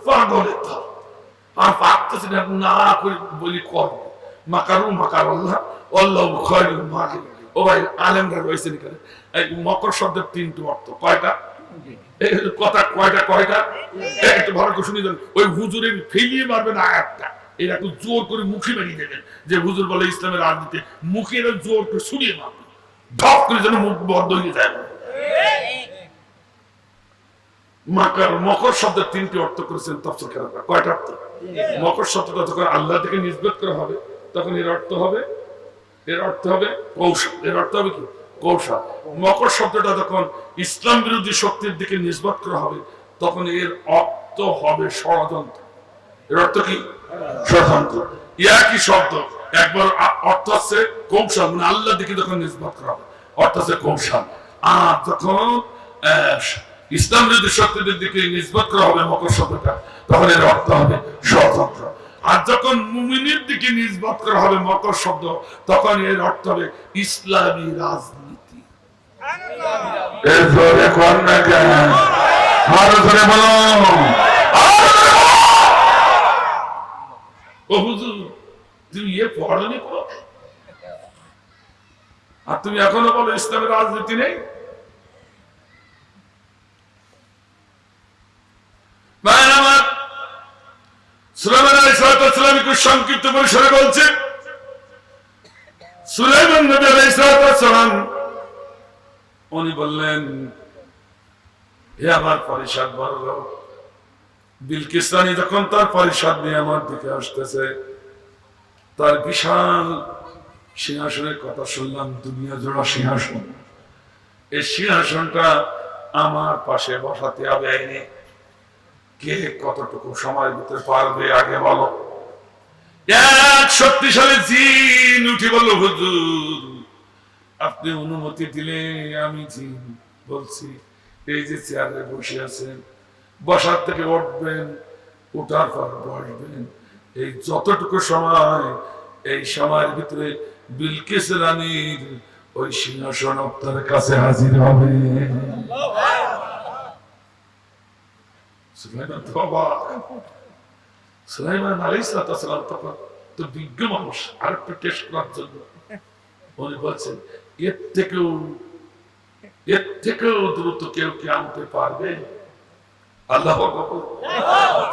পাগলের দল। আর পারতেছি না করে বলি করব, মাকারু মাকার আল্লাহ, আল্লাহু খায়রুল মাকিরিন। ও ভাই আলেমরা রয়েছেন এখানে, এই মকর শব্দের তিনটি অর্থ কয়টা? কথা কয়টা কয়টা একটু ভালো করে শুনে যান। ওই হুজুরের ফেলিয়ে মারবেন আয়াতটা, এরা একটু জোর করে মুখে মেরিয়ে দেবেন যে হুজুর বলে ইসলামের রাজনীতি, মুখে এরা জোর করে শুনিয়ে মারবেন, ধপ করে যেন মুখ বন্ধ হয়ে যায়। মাকার মকর শব্দের তিনটি অর্থ করেছেন তাফসীরকাররা। কয়টা অর্থ? মকর শব্দটা যখন আল্লাহ থেকে নিসবত করা হবে তখন এর অর্থ হবে কৌশল। এর অর্থ হবে কি? কৌশল। মকর শব্দটা যখন ইসলাম বিরোধী শক্তির দিকে নিসবত করা হবে তখন এর অর্থ হবে ষড়যন্ত্র। এর অর্থ কি? ষড়যন্ত্র। একই শব্দ, একবার অর্থ আছে কৌশল, মানে আল্লাহর দিকে যখন নিসবত করা হবে অর্থ আছে কৌশল। আর যখন ইসলাম বিরোধী শক্তিদের দিকে নিসবত করা হবে মকর শব্দটা, তখন এর অর্থ হবে ষড়যন্ত্র। আর যখন মুমিনের দিকে নিসবত করা হবে মকর শব্দ, তখন এর অর্থ হবে ইসলামী রাজনীতি। ও হুজুর তুমি পড়নি কো, আর তুমি এখনো বলো ইসলামের রাজনীতি নেই? সুলাইমান আলাইহিস সালাম সংক্ষিপ্ত পরিসরে বলছে, সুলাইমান নবী আলাইহিস সালাম উনি বললেন, হে আমার পরিষদ বর্গ, বিলকিস রানী যখন তার পরিষদ নিয়ে আমার দিকে আসতেছে, তার বিশাল সিংহাসনের কথা শুনলাম, দুনিয়া জোড়া সিংহাসন। এই সিংহাসনটা আমার পাশে বসাতে হবে, কে কতটুকু সময়ের ভিতরে পারবে আগে বলো। এক শক্তিশালী জিন উঠে বলল, হুজুর আপনি অনুমতি দিলে আমি জিন বলছি, এই যে চেয়ারে বসে আছেন, বসার থেকে উঠবেন, উঠার পর বসবেন, এই যতটুকু সময়, এই সময়ের ভিতরে বিলকিস রানীর ওই সিংহাসন আপনার কাছে হাজির হবে। সুলাইমান আলাইহিস সালাম তখন তো বিজ্ঞ মানুষ, আর একটু টেস্ট করার জন্য উনি বলছেন, এর থেকেও দ্রুত কেউ কি আনতে পারবে? আল্লাহু আকবার।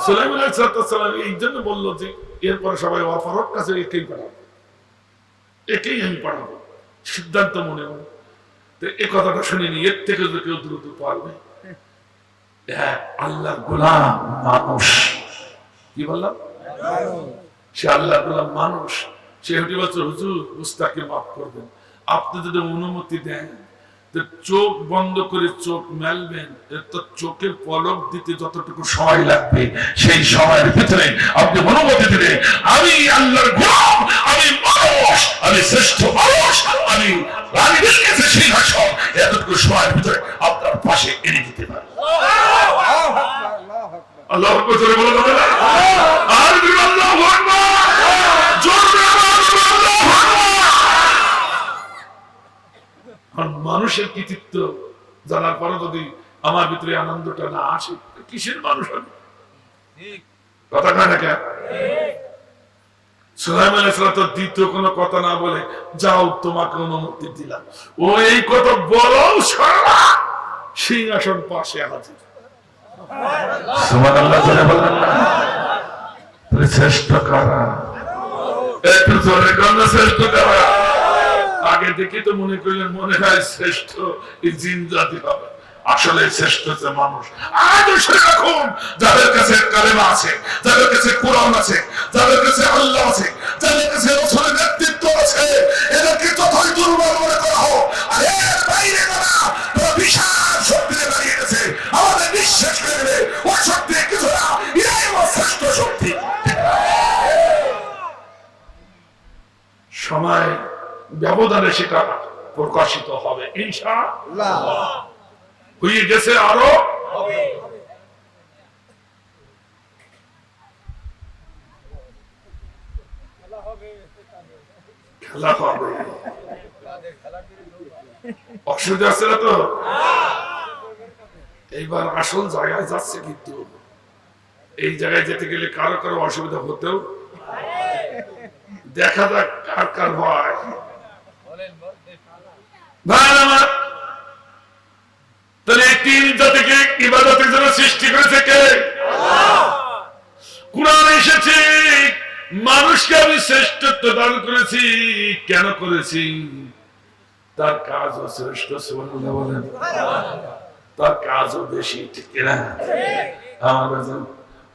সুলাইমান আলাইহিস সালাম এই জন্য বললো যে এরপরে সবাই ফারুক কাছে একেই পাঠাবো, একেই আমি পাঠাবো, সিদ্ধান্ত মনে মনে। তো এই কথাটা শুনিনি, এর থেকে কেউ দ্রুত পারবে? আল্লাহর গোলাম মানুষ, কি বললাম? সে আল্লাহর গোলাম মানুষ। সে হেঁটে বলছে, হুজুর মুস্তাকে মাফ করবেন, আপনি যদি অনুমতি দেন তো চোখ বন্ধ করে চোখ মেলবেন, তো চোখের পলক দিতে যতটুকু সময় লাগবে সেই সময়ের ভিতরে আপনি অনুমতি দিলে আমি আল্লাহর গোলাম, আমি মানুষ, আমি শ্রেষ্ঠ মানুষ, আমি রানীদের কাছে সিংহাসন এতটুকু সময়ের ভিতরে আপনার পাশে এনে দিতে পারি। আল্লাহু আকবার জোরে বলা যাবে না? আর আল্লাহু আকবার জোরে আল্লাহু আকবার। আর মানুষের কৃতিত্ব জানার পরে যদি আমার ভিতরে আনন্দটা না আসে, কিসের মানুষ হবে? ঠিক কথা কয় না কেন? সুলাইমান আলাইহিস সালাম তো দ্বিতীয় কোনো কথা না বলে যাও তোমাকে অনুমতি দিলাম, ও এই কথা বলো সারা সিংহাসন পাশে হাজির। সুবহানাল্লাহ বলেন না? শ্রেষ্ঠ কারা? একটু জোরে বলেন শ্রেষ্ঠ কারা? আগে দেখি তো মনে করলেন মনে হয় শ্রেষ্ঠ জিন জাতি হবে, আসলে শ্রেষ্ঠ হচ্ছে মানুষ। আজ সেরকম যাদের কাছে কালেমা আছে, যাদের কাছে কোরআন আছে, যাদের কাছে আল্লাহ আছে, যাদের কাছে রাসূলের নেতৃত্ব আছে, এদেরকে যতই দুর্বল মনে করা হোক, আর এর বাইরে তারা বিশাল শক্তি দাঁড়িয়ে গেছে, আমাদের বিশ্বাস করে নেবে ও শক্তি কিছু না, এরাই আমার শ্রেষ্ঠ শক্তি। সময় ব্যবধানে সেটা প্রকাশিত হবে ইনশাআল্লাহ। হয়ে গেছে, আরো খেলা হবে। অসুবিধা আছে না তো? এইবার আসল জায়গায় যাচ্ছে, কিন্তু এই জায়গায় যেতে গেলে কারো কারো অসুবিধা হতেও, দেখা যাক কার কার হয়। তাহলে এই তিন জাতিকে ইবাদতের জন্য সৃষ্টি করেছে কে? কুরআন এসেছে মানুষকে আমি শ্রেষ্ঠত্ব দান করেছি। কেন করেছি? তার কাজও শ্রেষ্ঠ। সুবহানাল্লাহ বলেন। তার কাজও বেশি, ঠিক না? আমার বাজান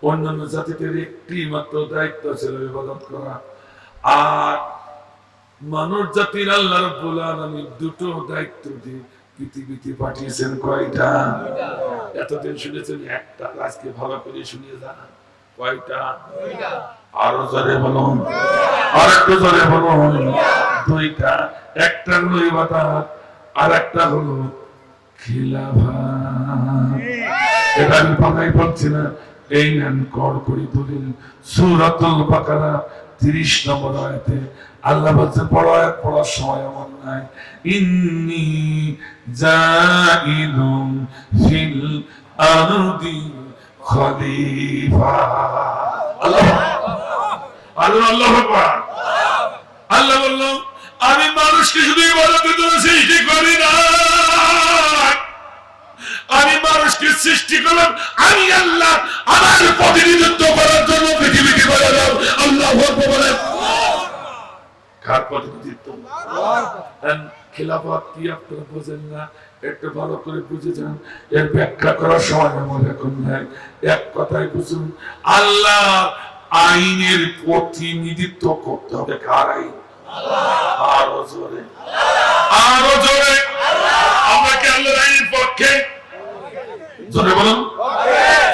অন্যান্য জাতিদের একটি মাত্র দায়িত্ব ছিল ইবাদত করা, আর মানব জাতির আল্লাহ রাব্বুল আলামিন দুটো দায়িত্ব দিয়ে পৃথিবীতে পাঠিয়েছেন। কয়টা? এতদিন শুনেছেন একটা, আজকে ভালো করে শুনিয়ে যান। কয়টা? আরো জোরে বলুন, আর একটু জোরে বলুন। দুইটা। একটা হলো ইবাদত, আর একটা হলো খিলাফত। এটা আমি বানাই বলছি না, এই নেন কর করে দলিল। সূরাতুল বাকারা 30 নম্বর আয়াতে আল্লাহ বলছে, বড় আয়াত পড়ার সময় আমার নাই, ইন্নী জাইলুম ফিল আরদি খলিফা। আল্লাহ আল্লাহ আল্লাহু আকবার। আল্লাহ বলল, আমি মানুষকে শুধু ইবাদতের জন্য সৃষ্টি করি না, আমি মানুষকে সৃষ্টি করলাম আমি আল্লাহ আমার প্রতিনিধিত্ব করার জন্য পৃথিবীকে বানালাম। আল্লাহু আকবার বলেন। কার প্রতিনিধিত্ব? খিলাফত কি আপনারা বোঝেন না? একটু ভালো করে বুঝে যান, এর ব্যাখ্যা করার সময় আমার এখন নাই। এক কথায় বুঝুন, আল্লাহ আইনের প্রতিনিধিত্ব করতে হবে। কার আইন? আরো জোরে, আরো জোরে। আমরা কি আল্লাহর আইনের পক্ষে? জোরে বলুন,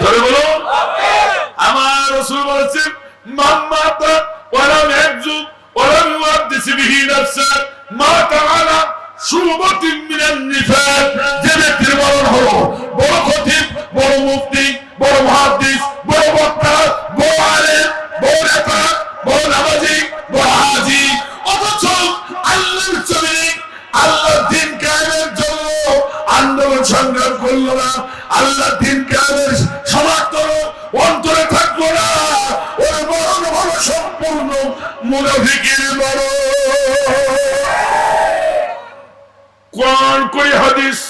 জোরে বলুন। আমার রাসূল বলেছেন, মাম্মাতা ওয়ালাম ইয়াজুব ওয়ালাম ইউহাদ্দিস বিহি নাফসা মাতা আলা শুবাতিন মিনান নিফাক। যে ব্যক্তির মরণ হলো, বড় খতিব, বড় মুফতি, বড় মুহাদ্দিস, বড় বক্তা, বড় আলেম, বড় নেতা, বড় নামাজি, বড় হাজী, অথচ আল্লাহর জমিনে আল্লাহর দ্বীন কায়েমের জন্য আন্দোলন সংগ্রাম করলো না, আল্লাহর দ্বীন কায়েমের সমর্থন অন্তরে থাকলো না, ওই মরণ হলো সম্পূর্ণ মুনাফিকের মরণ। কোরআন কই হাদিস?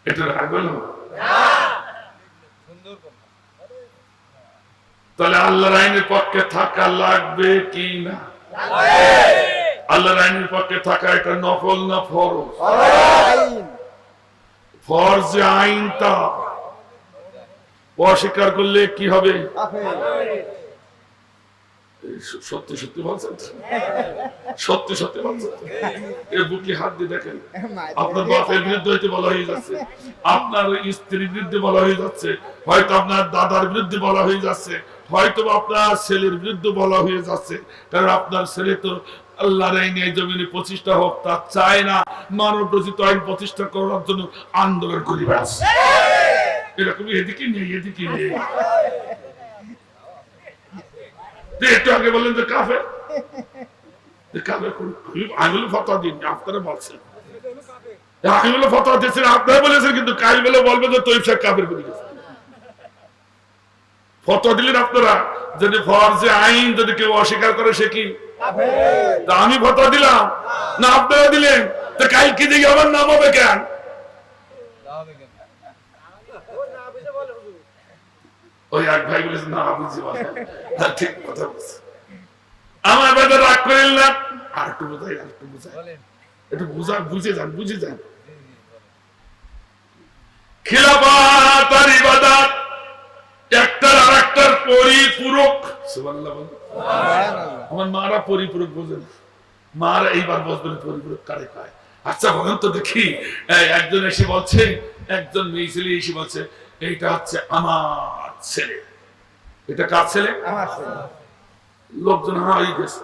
এটা রাগ হলো? তাহলে আল্লাহর আইনের পক্ষে থাকা লাগবে কি না? আল্লাহর আইনের পক্ষে থাকা এটা নফল না ফরজ? ফরজ আইনটা অস্বীকার করলে কি হবে? সত্যি সত্যি বলছেন, সত্যি সত্যি বলছেন। এর বুকে হাত দিয়ে দেখেন, আপনার বাপের বিরুদ্ধে হয়তো বলা হয়ে যাচ্ছে, আপনার স্ত্রীর বিরুদ্ধে বলা হয়ে যাচ্ছে, হয়তো আপনার দাদার বিরুদ্ধে বলা হয়ে যাচ্ছে, হয়তো আপনার ছেলের বিরুদ্ধে বলা হয়ে যাচ্ছে। কারণ আপনার ছেলে তো আল্লাহর আইনে জমিনে প্রতিষ্ঠা হোক তা চায় না, মানব রচিত আইন প্রতিষ্ঠা করার জন্য আন্দোলন করি ব্যাস। এরকম এদিকে নেই, এদিকে নেই। একটু আগে বললেন যে কাফের, কাফের আঙুল ফতোয়া দিন, আপনারা বলছেন আমি বলে ফতোয়া দিচ্ছেন, আপনারা বলেছেন, কিন্তু কাল বেলা বলবে যে তৈব সাহেব কাফের বলে গেছে। ফতোয়া দিলেন আপনারা, যদি ফরজে আইন যদি কেউ অস্বীকার করে সে কি তা আমি ফতোয়া দিলাম না আপনারা দিলেন? তা কালকে দেখি আমার নাম হবে কেন? ওই এক ভাই বলেছে না বুঝি বলে, ঠিক কথা বলছে। আমার বাবা রাগ করেন না, আর একটু বোঝাই, আর একটু বোঝাই, একটু বুঝে যান, বুঝে যান। খিলাফত আর ইবাদত একটার আর একটার পরিপূরক। সুবহানাল্লাহ। আমার মারা পরিপূরক বোঝেন, মারা এইবার বলবেন পরিপূরক কারে পায়। আচ্ছা বলেন তো দেখি, একজন এসে বলছে, একজন মেয়ে ছেলে এসে বলছে এইটা হচ্ছে আমার ছেলে। এটা কার ছেলে? আমার ছেলে। লোকজন হয়ে গেছে,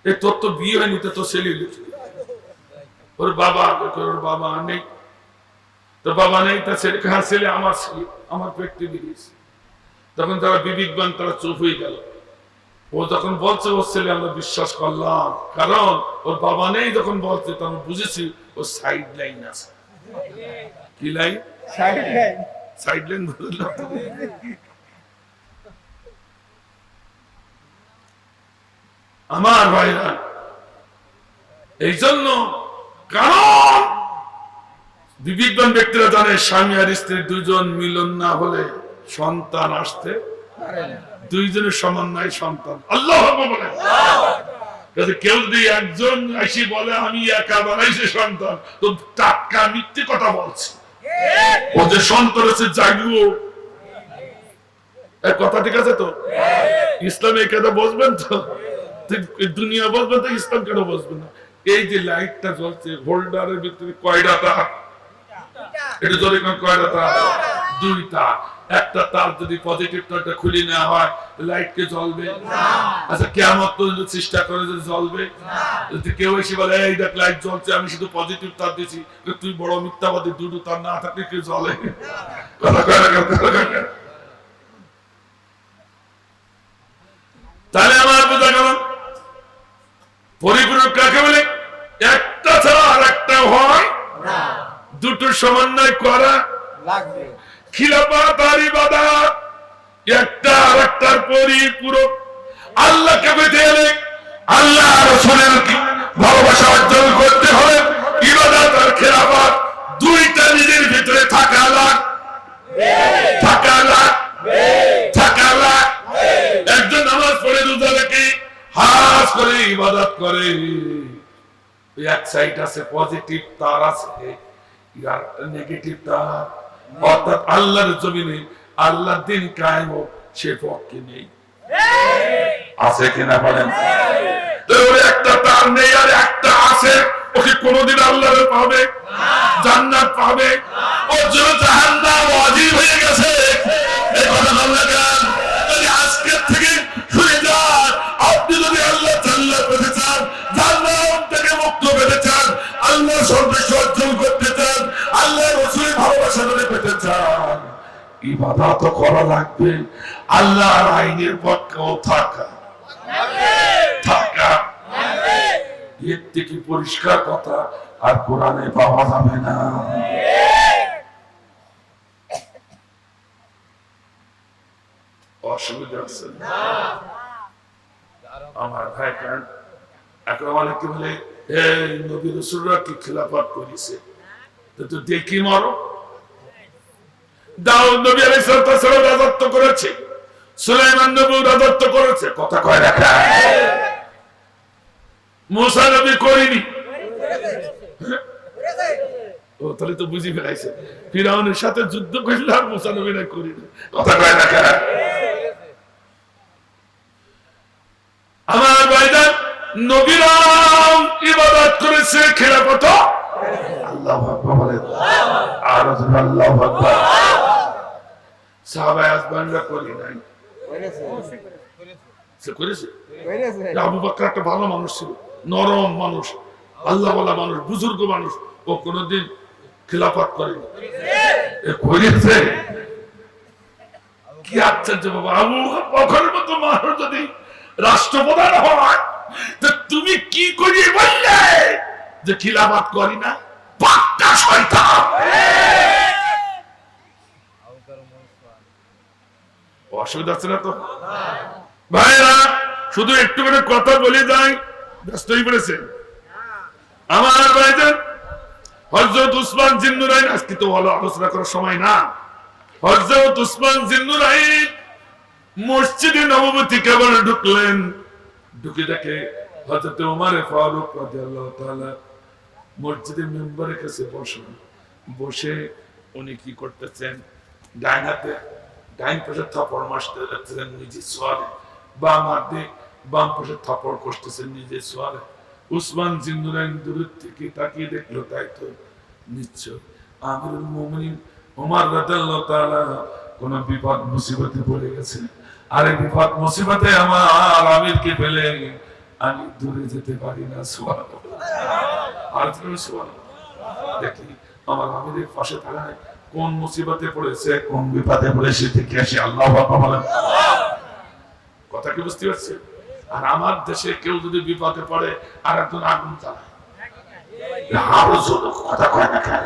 এই তোর তো বিয়ে হয়নি, তো ছেলে ওর বাবা, ওর বাবা নেই, তোর বাবা নেই, তার ছেলে কার ছেলে? আমার ছেলে, আমার পেটে বেরিয়েছে। তখন তারা বিবেকবান, তারা চুপ হয়ে গেল। ও যখন বলছে ওর ছেলে, আমরা বিশ্বাস করলাম, কারণ ওর বাবা নেই যখন বলছে তখন বুঝেছি ও সাইড লাইন আছে। কি line? Side line. Side line বুঝলাম। আমার ভাইরা, এই জন্য, কারণ বিবেকবান ব্যক্তিরা জানে স্বামী আর স্ত্রী দুজন মিলন না হলে সন্তান আসতে দুইজনের সমান নাই সন্তান। আল্লাহ বলে কেউ যদি একজন এসে বলে আমি একা বানাইছি সন্তান, তো টাটকা মিথ্যে কথা বলছে। ও যে সন্তান আছে জাগিও, কথা ঠিক আছে তো? ইসলামে কথা বসবেন তো, দুনিয়া বসবেন তো, ইসলাম কেন বসবেন না? এই যে লাইটটা জ্বলছে, হোল্ডারের ভিতরে কয়টা তার? এটা জলে কয়টা তার? দুইটা। একটা তার যদি পজিটিভ তারটা খুলে নেওয়া হয়, লাইট কে জ্বলবে? আচ্ছা কিয়ামত পর্যন্ত চেষ্টা করে যে জ্বলবে? যদি কেউ এসে বলে এই দেখ লাইট জ্বলছে, আমি শুধু পজিটিভ তার দিয়েছি, তুই বড় মিথ্যাবাদী, দুটো তার না থাকলে কে জ্বলে? তাহলে আমার বোঝা গেল পরিপূরক কাকে বলে? একটা ছাড়া আর একটা হয় না, দুটো সমন্বয় করা লাগবে। খিলাফত আর ইবাদত একটা আর একটার পরিপূরক। আল্লাহকে পেতে হলে আল্লাহ আর রাসূলের ভালোবাসা অর্জন করতে হবে। ইবাদত আর খিলাফত দুইটা নিজের ভিতরে থাকা লাগবে, থাকা লাগবে, থাকা লাগবে। একজন নামাজ পড়ে রোজা রেখে হাজ করে ইবাদত করে, এক সাইড আছে পজিটিভ তার আছে, আর নেগেটিভ তার, অর্থাৎ আল্লাহর জমিনে আল্লাহর দিন কায়েম হোক সে পক্ষে নেই। আছে কিনা বলেন? একটা তার নেই আর একটা আছে, ওকে কোনদিন আল্লাহ পাবে, জান্নাত পাবে, ওর জন্য জাহান্নাম ওয়াজিব হয়ে গেছে। এই কথা বললেন যদি আজকের থেকে শুনে যান, আপনি যদি আল্লাহ জান্নাত পেতে চান, জাহান্নাম থেকে মুক্ত পেতে চান, আল্লাহর সন্তুষ্টি অর্জন করতে চান, আল্লাহর রাসূলের ভালোবাসা যদি পেতে চান, ইবাদত করা লাগবে, আল্লাহর আইনের পক্ষেও থাকা থাকা। এর থেকে পরিষ্কার কথা আর কোরআনে পাওয়া যাবে না। অসুবিধা আছে আমার ভাই? কারণ এখন অনেকে বলে এই নবী রাসূলরা কি খিলাফত করেছে, তো দেখি মরো। দাউদ নবী আলাইহিস সালাম রাজত্ব করেছে, সুলাইমান নবী রাজত্ব করেছে, কথা কয় রাখা। মুসা নবী করেনি, ও তাহলে তো বুঝি ফেলাইছে, ফিরাউনের সাথে যুদ্ধ করলে আর মুসা নবী না করেনি, কথা কয় রাখা। আমার ভাইজান, নবীরাও ইবাদত করেছে, খিলাফত আল্লাহু আকবার বলেন, আর আল্লাহু আকবার। সাহাবায়ে আজমানরা করি নাই, করেছে। আবু বকর একটা ভালো মানুষ ছিল, নরম মানুষ, আল্লাহ ওয়ালা মানুষ, বুজুর্গ মানুষ, ও কোনদিন খিলাফত করেনি, করেছে। কি আশ্চর্য বাবা, আবু বকরের মতো মানুষ যদি রাষ্ট্রপ্রধান হয়, তো তুমি কি করিয়ে বললে যে খিলাফত করি না? পাক্কা শয়তান। অসুবিধা আছে না তো ভাইরা? শুধু একটু করে কথা বলে যাই, ব্যস্ত হয়ে পড়েছে আমার ভাইজান। হযরত উসমান জিন্নুরাইন, আজকে তো ভালো আলোচনা করার সময় না। হযরত উসমান জিন্নুরাইন মসজিদে নববী কেবল ঢুকলেন, ঢুকে দেখে হযরত ওমর ফারুক রাদিয়াল্লাহু তাআলা মসজিদের মেম্বারের কাছে বসে উনি কি করতেছেন? ডাইন হাতে ডাইন পাশে থাপড় মারতেছেন নিজে সোয়ালে, বাম হাতে বাম পাশে থাপড় করতেছেন নিজে সোয়ালে। উসমান জিন্নুরাইন দূর থেকে তাকিয়ে দেখলো, তাই তো নিশ্চয় আমিরুল মুমিনিন ওমর রাদিয়াল্লাহু তাআলা কোন বিপদ মুসিবতে পড়ে গেছে। আরে বিপদ মুসিবতে আমার আমিরকে পেলে আমি দূরে যেতে পারি না। সুবহানাল্লাহ। আর সুবহানাল্লাহ। দেখি আমার আমিরের পাশে দাঁড়ায়, কোন মুসিবতে পড়েছে, কোন বিপদে পড়েছে দেখে আসি। আল্লাহু আকবার বলেন। কথা কি বুঝতে পারছেন? আর আমার দেশে কেউ যদি বিপদে পড়ে আর একজন আগুন জ্বালায়, আরো ছোট কথা কয় না কেন?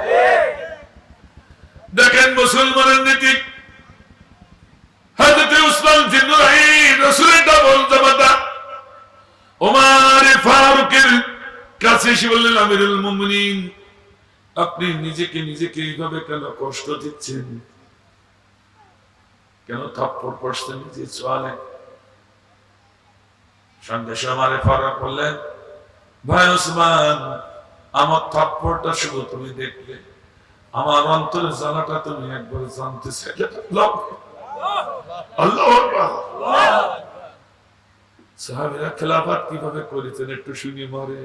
দেখেন মুসলমানের নীতি। হযরত উসমান জিন্নুরাইন রাসূলের ডাবল জামাতা ওমর ফারুকের কাছে এসে বললেন, আমিরুল মুমিনিন আপনি নিজেকে এইভাবে কেন কষ্ট দিচ্ছেন? কেন থাপ্পড় পড়ছেন নিজে চলে? সঙ্গে সঙ্গে ফারুক বললেন, ভাই উসমান, আমার থাপ্পড়টা শুধু তুমি দেখলে, আমার অন্তরের জ্বালাটা তুমি একবার জানতে চাইলে। আল্লাহু আকবার। সাহাবীরা খেলাফত কিভাবে করেছেন একটু শুনি মরে।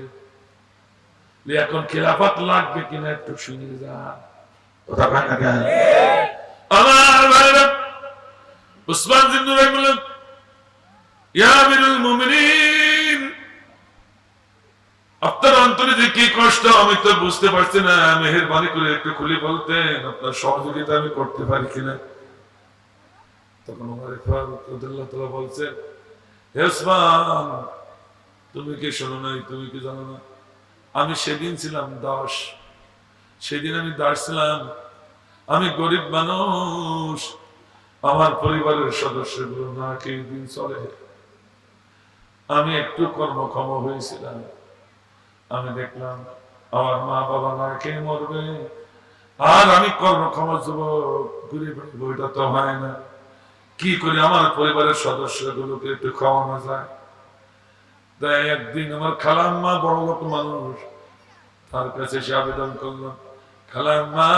এখন খেলাফত লাগবে কিনা একটু শুনি যা। কথা কয় না কেন? আমার ভাইরা উসমান জিন্নুরাইন বললেন, ইয়া আমিরুল মুমিনিন, আপনার অন্তরে যে কি কষ্ট আমি তো বুঝতে পারছি না, মেহেরবানি করে একটু খুলে বলতেন, আপনার সহযোগিতা আমি করতে পারি কিনা। তখন ওমর ফারুক রাদিয়াল্লাহু তাআলা বলছেন, হে উসমান, তুমি কি শোনো নাই, তুমি কি জানো না, আমি সেদিন ছিলাম দাস, সেদিন আমি দাস ছিলাম, আমি গরিব মানুষ, আমার পরিবারের সদস্যগুলো না খেয়ে দিন চলে। আমি একটু কর্মক্ষম হয়েছিলাম, আমি দেখলাম আমার মা বাবা না খেয়ে মরবে, আর আমি কর্মক্ষম যুবক ঘুরে বেড়াবো, এটা তো হয় না। কি করে আমার পরিবারের সদস্যগুলোকে একটু খাওয়ানো যায়? তাই একদিন আমার খালাম্মা বড় লোক মানুষ, তার কাছে সে আবেদন করলাম, খালাম্মা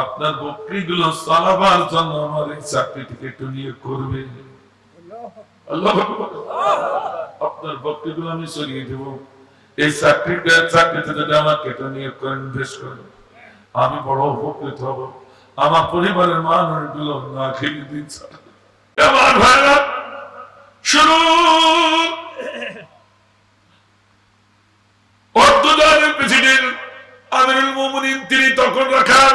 আপনার বকরিগুলো চালাবার জন্য আমার এই চাকরিটিকে একটু নিয়োগ করবে। আল্লাহু আকবার। আপনার বকরিগুলো আমি সরিয়ে দেব, এই চাকরিতে যদি আমাকে একটু নিয়োগ করেন, বেশ করেন, আমি বড় উপকৃত হব, আমার পরিবারের মানুষগুলো না খেয়ে দিন। আমার ভাইরা শুরু প্রেসিডেন্ট আমিরুল মুমিনিন তিনি তখন রাখার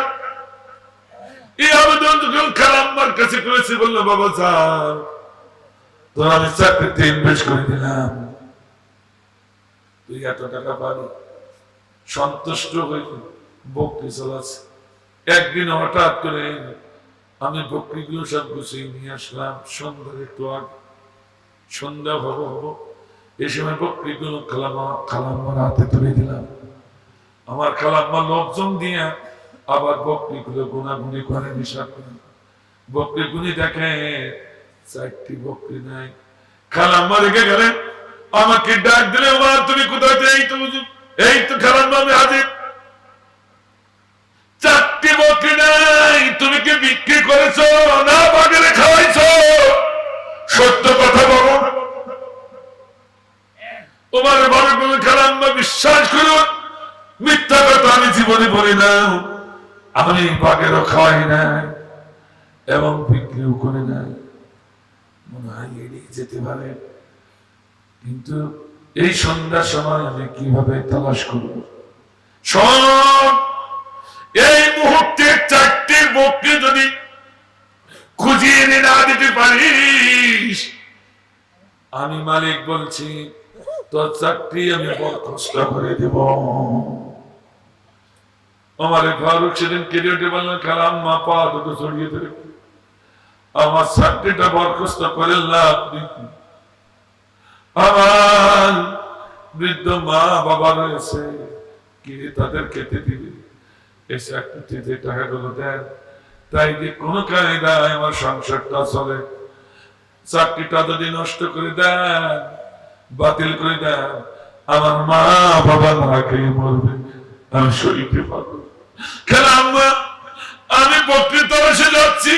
এই আবেদন যখন খালাম্মার কাছে করেছে, বলল, বাবা স্যার, তোর আমি চাকরিতে ইনভেস্ট করে দিলাম, তুই এত টাকা পাবি। সন্তুষ্ট হয়ে বকরি চলাচ্ছে। একদিন হঠাৎ করে আমি বকরিগুলো সব গুছিয়ে নিয়ে আসলাম, সন্ধ্যার একটু আগে, সন্ধ্যা হবো এই সময় বকরিগুলো খালাম্মার হাতে তুলে দিলাম। আমার খালাম্মা লোকজন দিয়ে আবার বকরিগুলো গুনাগুনি করে, হিসাব করে বকরি গুনি দেখে 4টি বকরি নাই। খালাম্মা রেখে গেলেন, আমাকে ডাক দিলে, মা তুমি কোথায়? এই তো খালাম্মা আমি হাজির। 4টি বকরি নাই, তুমি কি বিক্রি করেছো না বাজারে খাওয়াইছো? সত্য কথা বলো। তোমার বড় বলে, খালাম্মা বিশ্বাস করুন, মিথ্যা কথা আমি জীবনে বলি না, আমি বাগেরও খাওয়াই না এবং বিক্রিও করে না। মনে হয় এড়িয়ে যেতে পারে, কিন্তু এই সন্ধ্যার সময় আমি কিভাবে তালাশ করব? এই মুহূর্তে 4টি বকরি যদি খুঁজিয়ে এনে না দিতে পারিস, আমি মালিক বলছি তোর চাকরি আমি বরখাস্ত করে দেব। আমার ফারুক সেদিন কেটে উঠে বললেন, কালাম মা পা দুটো ছড়িয়ে ধরে আমার চাকরিটা বরখাস্ত করেন না আপনি। আমার বৃদ্ধ মা বাবা রয়েছে, কি তাদের খেতে দিবে, এই চাকরিতে যে টাকাগুলো দেন তাই দিয়ে কোন কায়দায় আমার সংসারটা চলে। চাকরিটা যদি নষ্ট করে দেন, বাতিল করে দেন, আমার মা বাবা না খেয়ে মরবে, আমি সইতে পারবো। আমি বকরি তরসে যাচ্ছি,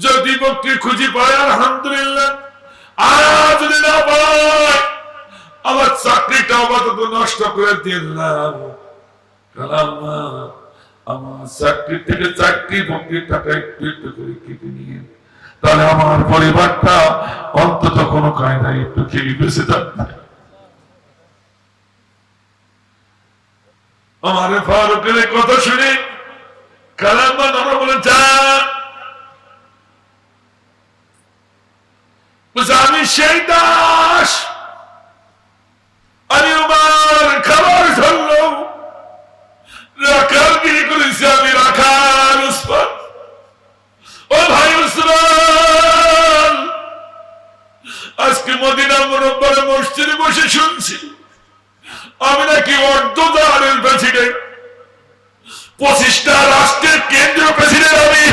যদি বকরি খুঁজি পাই আলহামদুলিল্লাহ, আর যদি না পাই আমার চাকরিটা আপাতত নষ্ট করে দিলাম। আমার চাকরি থেকে চাকরি বকরির টাকা একটু একটু করে কেটে নিয়ে তাহলে আমার পরিবারটা অন্তত কোনো কায়দায় একটু খেয়ে বেঁচে থাকবে। আমার ফারুকের কথা শুনে কালাম্মা আমরা বলে আমি সেই দাস, আমি আমার খাবার ধরল রাখার গিরি করেছি, আমি রাখার উসমান। ও ভাই উসমান, আজকে মদিনা মুনাওয়ারা মসজিদে বসে শুনছি আমি নাকি অর্ধদারের প্রেসিডেন্ট, 25টা রাষ্ট্রের কেন্দ্রীয় প্রেসিডেন্ট আমি।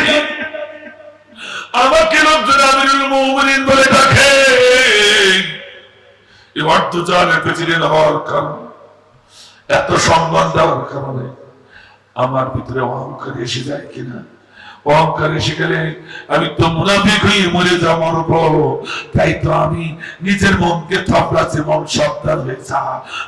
আমাকে লোকজন আমিরুল মুমিনিন বলে ডাকে। এই অর্ধদারের প্রেসিডেন্ট হওয়ার কারণে, এত সম্মান দেওয়ার কারণে আমার ভিতরে অহংকার এসে যায় কিনা? অহংকার এসে গেলে আমি তো মুনাফিক হয়ে মরে যাওয়ার বড়। তাই তো আমি নিজের মনকে থাপড়াচ্ছি, মন সাবধান হয়ে যা,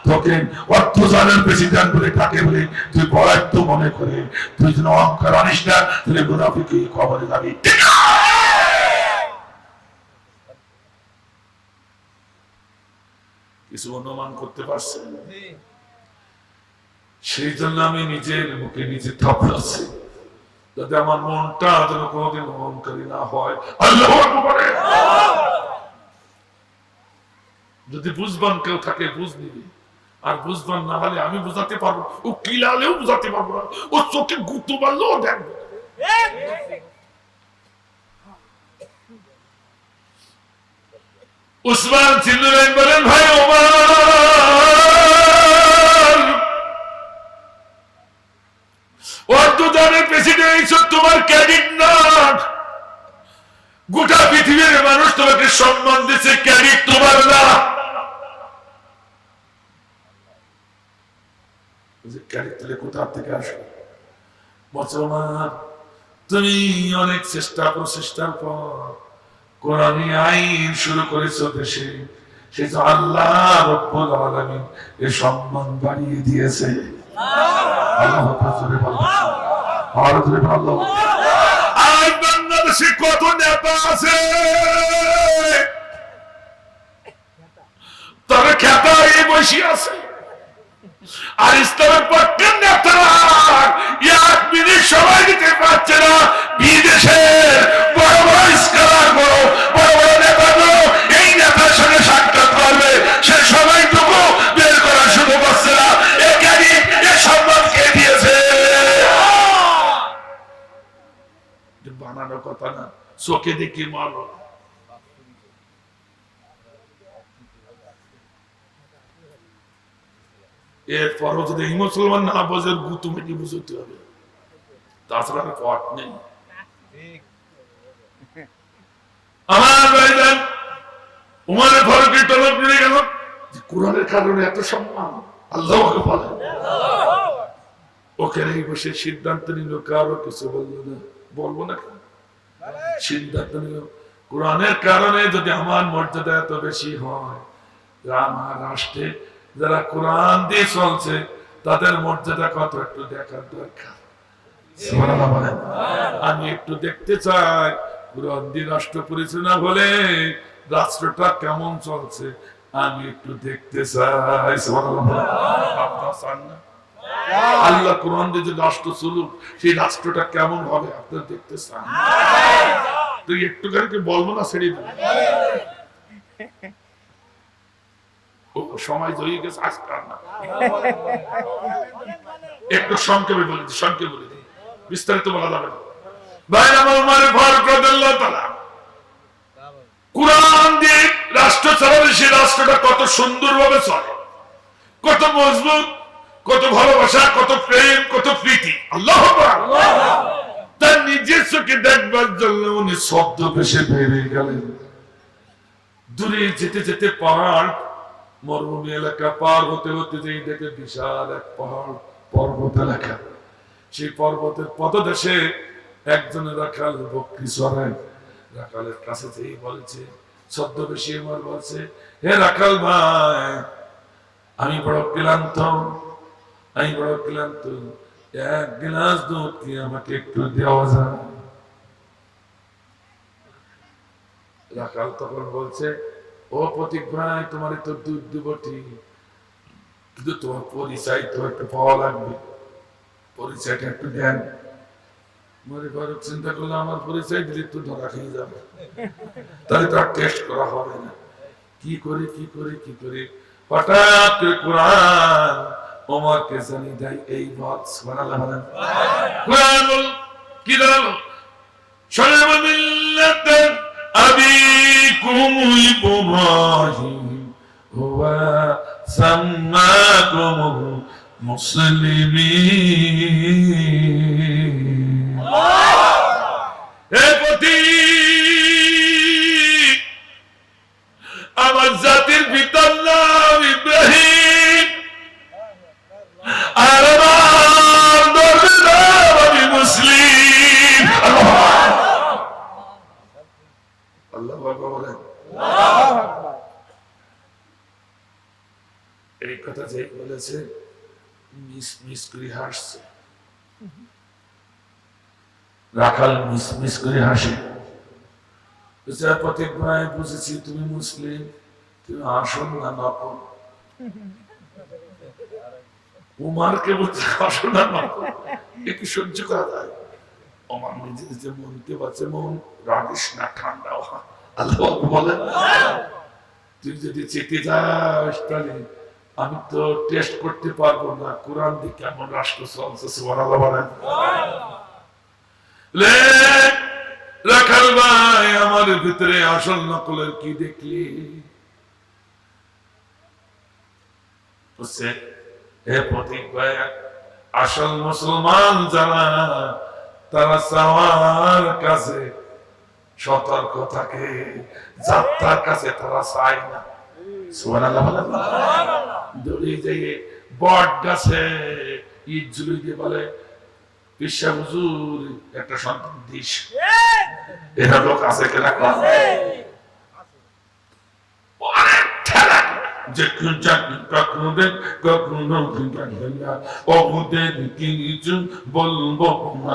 তোকে অর্থজানের প্রেসিডেন্ট বলে ডাকে বলে তুই বরাদ্দ মনে করে তুই যেন অহংকার আনিস না, তাহলে মুনাফিক হয়ে খবরে যাবি। কিছু অনুমান করতে পারছেন? সেই জন্য আমি নিজের মুখে নিজে থাপড়াচ্ছি, যাতে আমার মনটা যেন কোনোদিন অহংকারী না হয়। আল্লাহু আকবার। যদি বুঝবান কেউ থাকে বুঝ নিবি, আর বুঝবান না হলে আমি বুঝাতে পারবো, ও কিলালেও বুঝাতে পারবো না, ও চোখে গুঁতো মারলেও দেখবো। উসমান চিল্লালেন, বলেন ভাই ওমর, অর্ধদানের প্রেসিডেন্ট তোমার ক্যাডিট না, গোটা পৃথিবীর মানুষ তোমাকে সম্মান দিচ্ছে, ক্যাডিট তোমার না। ক্যাডিট তাহলে কোথা থেকে আসবে? মুসলমান, তুমি অনেক চেষ্টা প্রচেষ্টার পর কোরআনী আইন শুরু করেছো দেশে, সে তো আল্লাহ রব্বুল আলামিন এই সম্মান বাড়িয়ে দিয়েছে। আল্লাহ জোরে বলো, আর জোরে বলো। আর বাংলাদেশে কত নেতা আছে তারা খেতায় বসে আছে, আর ইসলামের পক্ষের নেতারা 1 মিনিট সময় দিতে পারছে না। বিদেশের বড় বড় স্কলার, বড় বড় নেতাগুলো এই নেতার সঙ্গে সাক্ষাৎ করবে, সে সময়টুকু বের করার সুযোগ পাচ্ছে না। এ সম্মান কে দিয়েছে? বানানো কথা না, চোখে দেখি মারো। এরপরও যদি এই মুসলমান না বোঝে, গুতু মেটি বুঝতে হবে, তাছাড়া পথ নেই। আমার ভাইজান উমরের ফারুকের তলব নিয়ে গেল, কোরআনের কারণে এত সম্মান। আল্লাহকে বলেন, ওখানে বসে সিদ্ধান্ত নিল, কারো কিছু বললো না, বলবো না, সিদ্ধান্ত নিল কোরআনের কারণে যদি আমার মর্যাদা এত বেশি হয়, আমার রাষ্ট্রে যারা কোরআন দিয়ে চলছে তাদের মর্যাদা কত একটু দেখার দরকার। আমি একটু দেখতে চাই কোরআন দিয়ে রাষ্ট্র পরিচালনা হলে রাষ্ট্রটা কেমন চলছে, আমি একটু দেখতে চাই। আল্লাহ কোরআন দিয়ে যে রাষ্ট্র চলুক, সেই রাষ্ট্রটা কেমন হবে আপনারা দেখতে চান? তুই একটু গাড়িকে বলবো না, ছেড়ে দেবো। সময় হয়ে গেছে, আজকাল না একটু সংক্ষেপে বলে দিই, বিস্তারিত বলা যাবে না। ভাই আমার উমর ফারুক রাদিয়াল্লাহু তাআলা কুরআন দিয়ে রাষ্ট্র চালালে সেই রাষ্ট্রটা কত সুন্দরভাবে চলে, কত মজবুত, কত ভালোবাসা, কত প্রেম, কত প্রীতি। আল্লাহু আকবার। তার নিজের চোখে দেখবার জন্য উনি শব্দ ভেসে বেরিয়ে গেলেন। দূরে যেতে যেতে পাহাড়, মরুভূমি এলাকা পার হতে হতে যেই দেখে বিশাল এক পাহাড়, পর্বত এলাকা। সেই পর্বতের পদদেশে একজনের রাখাল বকরি চড়ায়। রাখালের কাছে যেই বলছে, ছদ্মবেশী আমার বলছে, হে রাখাল ভাই, আমি বড় ক্লান্ত, এক গ্লাস দুধ কি আমাকে একটু দেওয়া যায়? রাখাল তখন বলছে, ও প্রতীক ভাই, তোমার তো দুধ দিব ঠিক, কিন্তু তোমার পরিচয় তো একটু পাওয়া লাগবে, পরিচয়টা একটু দেন। চিন্তা করলে আমার পরিচয় দিলে তো ধরা খেয়ে যাবে, তাহলে তো আর টেস্ট করা হবে না। কি করে হঠাৎ করে কোরআন ওমরকে জানিয়ে দেয় এই বল। সুবহানাল্লাহ বলেন। কোরআন বল কি দাঁড়ালো, শারআ মিল্লাতান আবিকুম ইব্রাহিম হুয়া সাম্মাকুম মুসলিমিন। হে প্রতীক, আমার জাতির পিতার নাম ইব্রাহিম, আর আমার ধর্মের নাম আমি মুসলিম। আল্লাহু আকবার বলেন। এই কথা যে বলেছে মিস করে হাসছে। রাখাল মিস করে হাসে। প্রতীক ভাই, বুঝেছি তুমি মুসলিম, তুমি আসল না নকল। উমারকে বলছে আসল না নকল, একটু সহ্য করা যায়। আমার নিজে নিজে মনকে বাঁচে, মন রাগিস না, ঠান্ডা হ। আল্লাহ বলেন, তুই যদি চেতে যাস তাহলে আমি তো টেস্ট করতে পারবো না কোরআন দিয়ে কেমন রাষ্ট্র চলছে। সুবহানাল্লাহ বলেন। রাখাল ভাই, আমার ভিতরে আসল নকলের কি দেখলি? হে প্রতীক ভাই, আসল মুসলমান যারা, তারা চাওয়ার কাছে সতর্ক থাকে, যাত্রার কাছে তারা চায় না। সুবহানাল্লাহ বলেন। দৌড়ে যাইয়ে বট গাছে ইট ঝুলি দিয়ে বলে, পিসা হুজুর একটা সন্তান দিস। এরা লোক আছে কেনা কিছু বলবো না।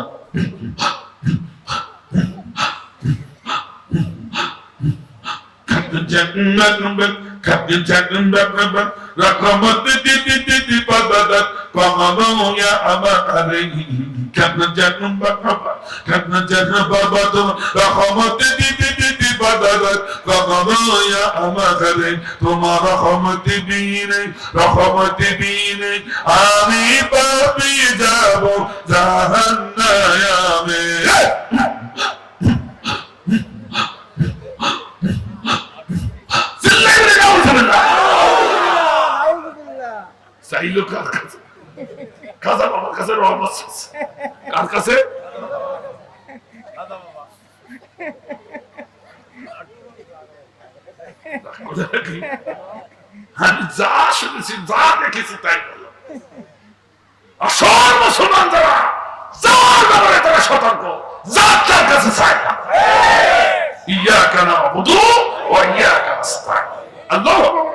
তোমার রহমতে বিনে আমি পাপি যাব জাহান্নামে। চাইলো কার কাছে? খাজা বাবার কাছে রহমত চাচ্ছে। কার কাছে? আমি যা শুনেছি, যা দেখেছি তাই বললাম। আসল মুসলমান যারা, যার ব্যাপারে তারা সতর্ক, যার তার কাছে চায় না। ইয়াকা না'বুদু ওয়া ইয়াকা নাস্তাঈন। আল্লাহু আকবার।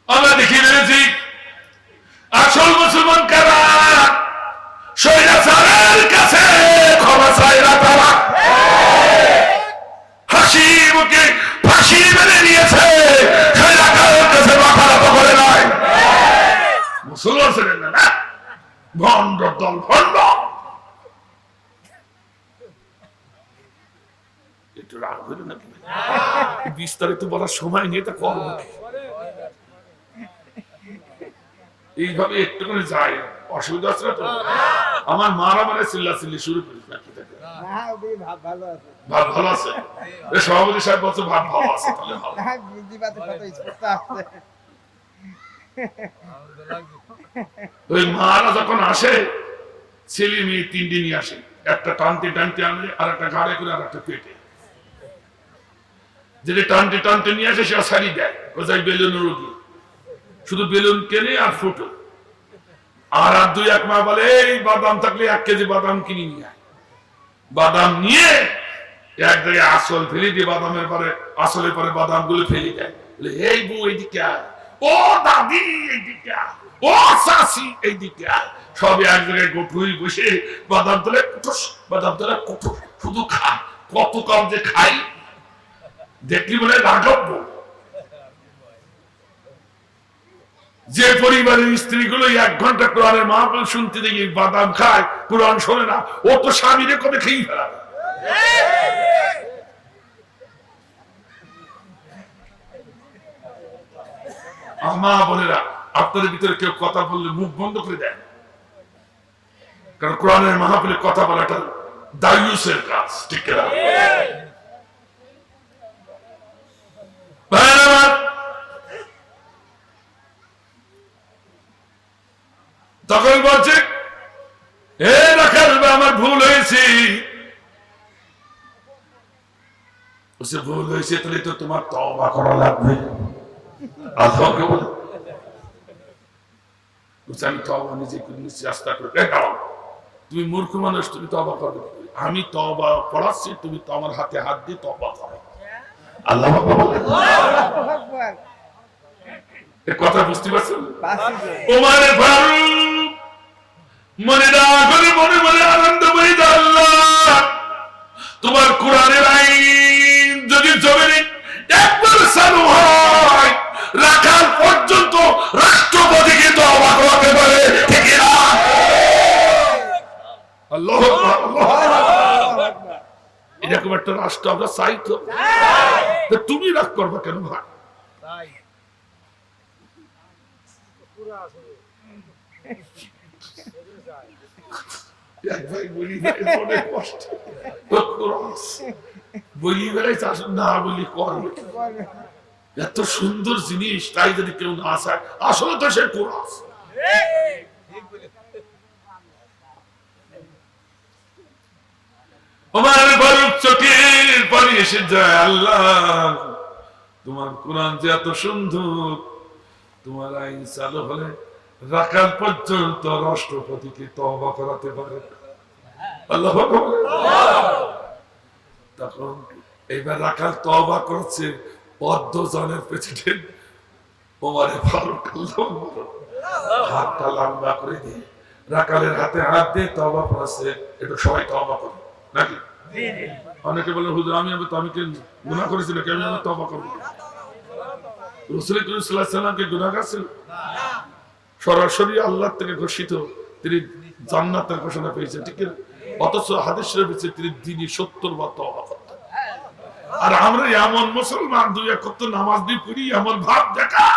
আমরা দেখি রয়েছি আসল মুসলমান কারা, স্বৈরাচারের কাছে ক্ষমা চায় না তারা। হাসি মুখে ফাঁসি মেনে নিয়েছে, স্বৈরাচারের কাছে মাথা নত করে নাই। মুসলমান ছিলেন না, ভণ্ড দল ভণ্ড। একটু রাগ হইল নাকি? বিস্তারিত বলার সময় নিয়ে তা করবো এইভাবে একটু করে যায়, অসুবিধা আছে না তো? আমার মারা মানে চিল্লাচিল্লি শুরু করিস না, কি থাকে ভাব ভালো আছে? সভাপতি সাহেব বলছে ভাব ভালো আছে, তাহলে ভালো। ওই মারা যখন আসে ছেলে মেয়ে তিনটি নিয়ে আসে, একটা টানতে টানতে আনে, আর একটা ঘাড়ে করে, আর একটা পেটে। যেটা টানতে টানতে নিয়ে আসে সেটা সারি দেয়, ও যাই বেলুনের রোগী, শুধু বেলুন কেনে আর ফুটো। আর আর দুই এক মা বলে এই বাদাম থাকলে 1 কেজি বাদাম কিনে নিয়ে আয়। বাদাম নিয়ে এক জায়গায় আসল ফেলে দিয়ে বাদামের পরে আসলের পরে বাদাম গুলো ফেলে দেয়, বলে এই বউ এইদিকে আয়, ও দাদি এইদিকে আয়, ও শাশি এইদিকে আয়। সব এক জায়গায় গোঠুই বসে বাদাম তোলে কুটুস, বাদাম তোলে কুটুস, শুধু খা। কত কম যে খাই দেখলি বলে রাগব। যে পরিবারের স্ত্রীগুলো 1 ঘন্টা কোরআনের মাহফিল শুনতে দেখি বাদাম খায়, কোরআন শোনে না, ও তো স্বামীরে কবে খেয়ে ফেলাবে। মা বোনেরা, আপনাদের ভিতরে কেউ কথা বললে মুখ বন্ধ করে দেন, কারণ কোরআনের মাহফিলে কথা বলাটা দায়ুসের কাজ, ঠিক না? তখন বলছে হে রাখাল, আমার ভুল হয়েছে। ভুল হয়েছে তাহলে তো তোমার তওবা করা লাগবে। আল্লাহকে বলে আমি তওবা নিজে করে নিচ্ছি, আস্তে করে। তুমি মূর্খ মানুষ, তুমি তওবা করবে? আমি তওবা পড়াচ্ছি, তুমি তো আমার হাতে হাত দিয়ে তওবা করো। আল্লাহ কথা বুঝতে পারছেন? ওমারে ফারুক মনে রাখলে মনে মনে আনন্দ বই, আল্লাহ তোমার কোরআনের আইন যদি জমিনে একবার চালু হয়, রাখার পর্যন্ত রাষ্ট্রপতিকে তো অবাক হতে পারে, ঠিক না? আল্লাহ এরকম একটা রাষ্ট্র আমরা চাই তো। তুমি রাগ করবা কেন ভাই? এত সুন্দর জিনিস, তাই যদি কেউ না চায়, আসলে তো সে কোরআন। আমার বাড়ির চোখের পানি এসে যায়, আল্লাহ তোমার কোরআন যে এত সুন্দর, তোমার আইন চালু হলে রাখাল পর্যন্ত রাষ্ট্রপতিকে তওবা করাতে পারে। আল্লাহ তখন এইবার রাখাল তওবা করছে, পদ্মজনের প্রেসিডেন্ট ওমরে ফারুক হাতটা লম্বা করে দিয়ে রাখালের হাতে হাত দিয়ে তওবা করেছে। এটা সবাই তওবা করে নাকি? অনেকে বলে হুজুর আমি কি গুনাহ করেছি নাকি, আমি তওবা করব? রাসূল করিম সাল্লাল্লাহু আলাইহি ওয়াসাল্লাম কি গুনাহগার ছিল? সরাসরি আল্লাহ থেকে ঘোষিত, তিনি জান্নাতের ঘোষণা পেয়েছেন, ঠিক না? অথচ হাদিস শরীফে তিনি দিনই 70 বার তওবা করতেন। আর আমরা এমন মুসলমান, 2 ওয়াক্ত নামাজ দিয়ে পড়ি, এমন ভাব দেখা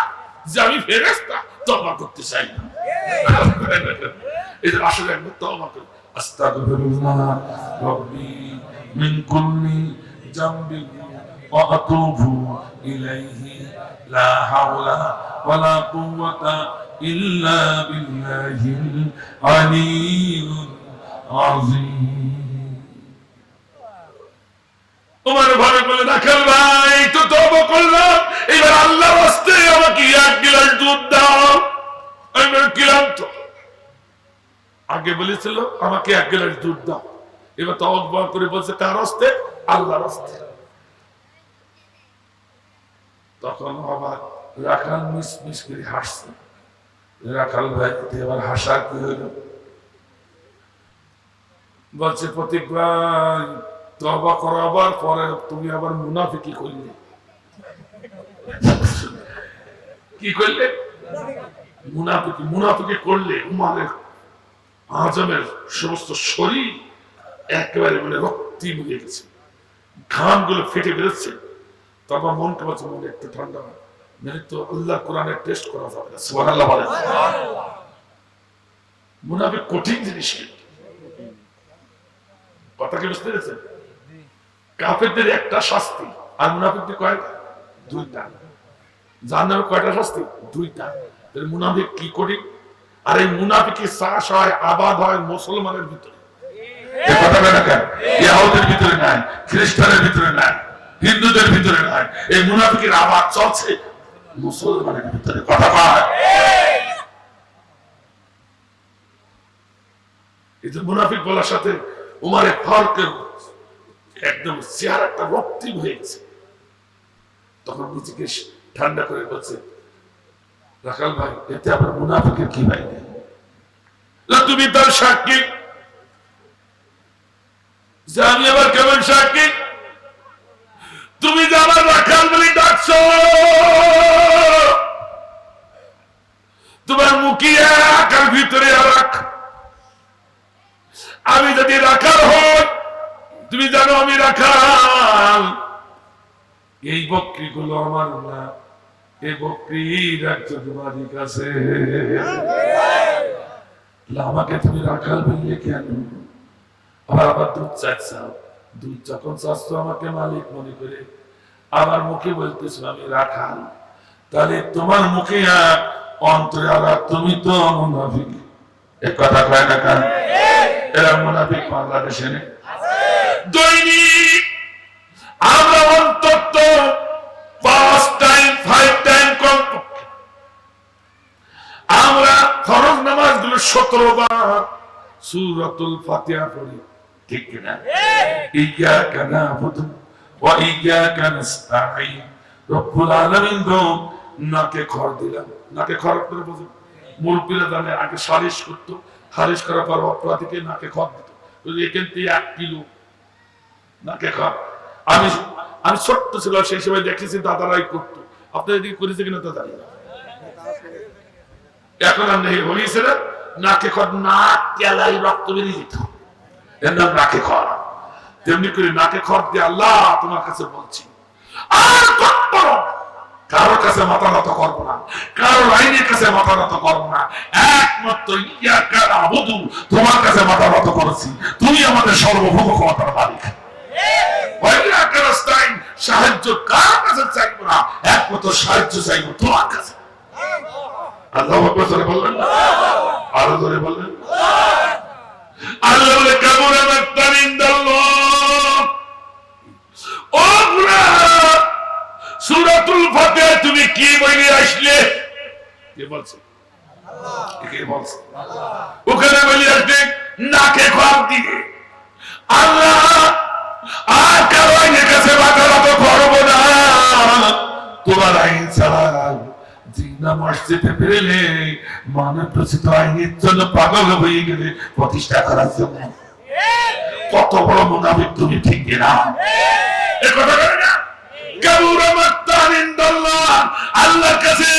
যে আমি ফেরেশতা, তওবা করতে চাই না। এদের আসলে একবার তওবা করি, আস্তাগফিরুল্লাহ রাব্বি মিন কুল্লি যামবি ওয়া আতুবু ইলাইহি লা হাওলা ওয়ালা কুওয়াতা ইল্লা বিল্লাহিল আলিয়্যিল আযীম। ওমর ভাবে বলে রাখাল ভাই তো তওবা করলাম, এবার আল্লাহর রাস্তে আমাকে 1 গ্লাস দুধ দাও। আমি ক্লান্ত, আগে বলেছিল আমাকে 1 গ্লাস দুধ দাও, এবার তওবা করে বলছে কার রাস্তে? আল্লাহর রাস্তে। তখন আবার রাখাল মিসমিস করে হাসছে। রাখাল ভাই এবার হাসার কি হইল? বলছে প্রতীক ভাই তওবা করাবার পরে তুমি আবার মুনাফিকি করলে। কি করলে? মুনাফিকি। মুনাফিকি করলে উমারের আজমের সমস্ত শরীর একেবারে মানে রক্তি মিলে গেছে। ঘাম গুলো ফেটে বেরোচ্ছে, তারপর মনকে বলছে মনে একটু ঠান্ডা হয়, মানে তো আল্লাহ কোরআনের টেস্ট করা যাবে না। সুবহানাল্লাহ বলেন। মুনাফিক কঠিন জিনিস, কথা কি বুঝতে পেরেছেন? কাফেরদের একটা শাস্তি, আর মুনাফিকদের কয়টা? দুইটা। জাহান্নামে কয়টা শাস্তি? দুইটা। তাহলে মুনাফিক কি করি? আর এই মুনাফিকের চাষ হয়, আবাদ হয় মুসলমানের ভিতরে। কথা বলে না কেন? ইহুদির ভিতরে নাই, খ্রিস্টানের ভিতরে নাই, হিন্দুদের ভিতরে নাই, এই মুনাফিকের আবাদ চলছে মুসলমানের ভিতরে। কথা কয়? এই যে মুনাফিক বলার সাথে উমারে ফারুকের একদম চেহারাটা রক্তিম হয়ে গেছে। তখন নিজেকে ঠান্ডা করে বলছে, রাখাল ভাই, এতে আপনার মুনাফিকের কি ভাই নেই? তুমি তার সাক্ষী, যে আমি আবার কেমন সাক্ষী? তুমি যে আমার রাখাল বলে ডাকছো, তোমার মুখিয়ে আকার ভিতরে রাখ। আমি যদি রাখাল হই, তুমি জানো আমি রাখাল, এই বকরি গুলো আমার না, এই বকরির একজন মালিক আছে। আমাকে তুমি রাখাল বললে কেন? আবার দুধ চাচ্ছাও, দুধ যখন চাচ্ছ আমাকে মালিক মনে করে, আমার মুখে বলতেছো আমি রাখাল, তাহলে তোমার মুখে আর অন্তরে আর তুমি তো মুনাফিক। এক কথা কয় না কেন? এরা মুনাফিক বাংলাদেশে নেই। দৈনিক আমরা অন্তত 5 টাইম 5 টাইম কমপক্ষে আমরা ফরজ নামাজগুলো 17 বার সূরাতুল ফাতিহা পড়ি, ঠিক কিনা? ইয়্যাকা না'বুদু ওয়া ইয়্যাকা নাস্তাঈন। রব্বুল আলামিন গো, নাকে খড় দিলাম। নাকে খড় করে বুঝুন, মুরব্বিরা জানে আগে সালিশ করতো, খারিজ করার পর অপরাধীকে নাকে খড় দিত। এখান থেকে 1 কিলো নাকে খড়। আমি ছোট্ট ছিল সেই সময় দেখেছি দাদারাই করতো। আপনার এদিকে করেছে কিনা তো জানি না, এখন আর নেই। হয়েছে না নাকে খড়, নাক কেলাই রক্ত বেরিয়ে যেত, এর নাম নাকে খড়। তেমনি করে নাকে খড় দিয়ে আল্লাহ তোমার কাছে বলছি, আর কখনো কারো কাছে মাথা নত করবো না, কারো আইনের কাছে মাথা নত করবো না, একমাত্র ইয়্যাকা না'বুদু, তোমার কাছে মাথা নত করেছি, তুমি আমাদের সর্বভৌম ক্ষমতার মালিক। সাহায্য কার কাছে চাইবো না, একমাত্র সাহায্য চাইবো তোমার কাছে। আল্লাহু আকবার জোরে বললেন, আরো জোরে বললেন। আল্লাহ বলে কাবুরা মাকতান ইনদাল্লাহ। ও গুনা, সূরাতুল ফাতিহা তুমি কি বলে আসলে? কে বলছে? আল্লাহ। কে বলছে? আল্লাহ। ওখানে বলে আসলে নাকে খড় দিয়ে আল্লাহ আর কারো আইনের কাছে মাথা নত করবো না, তোমার আইন ছাড়া জিনা মসজিদে ফিরলে মানব রচিত আইনের জন্য পাগল হয়ে গেলে প্রতিষ্ঠা করার জন্য। কত বড় মুনাফিক তুমি, ঠিক কিনা? এ কথা বলে না? কাবুরা মাকতান ইনদাল্লাহ, আল্লাহর কাছে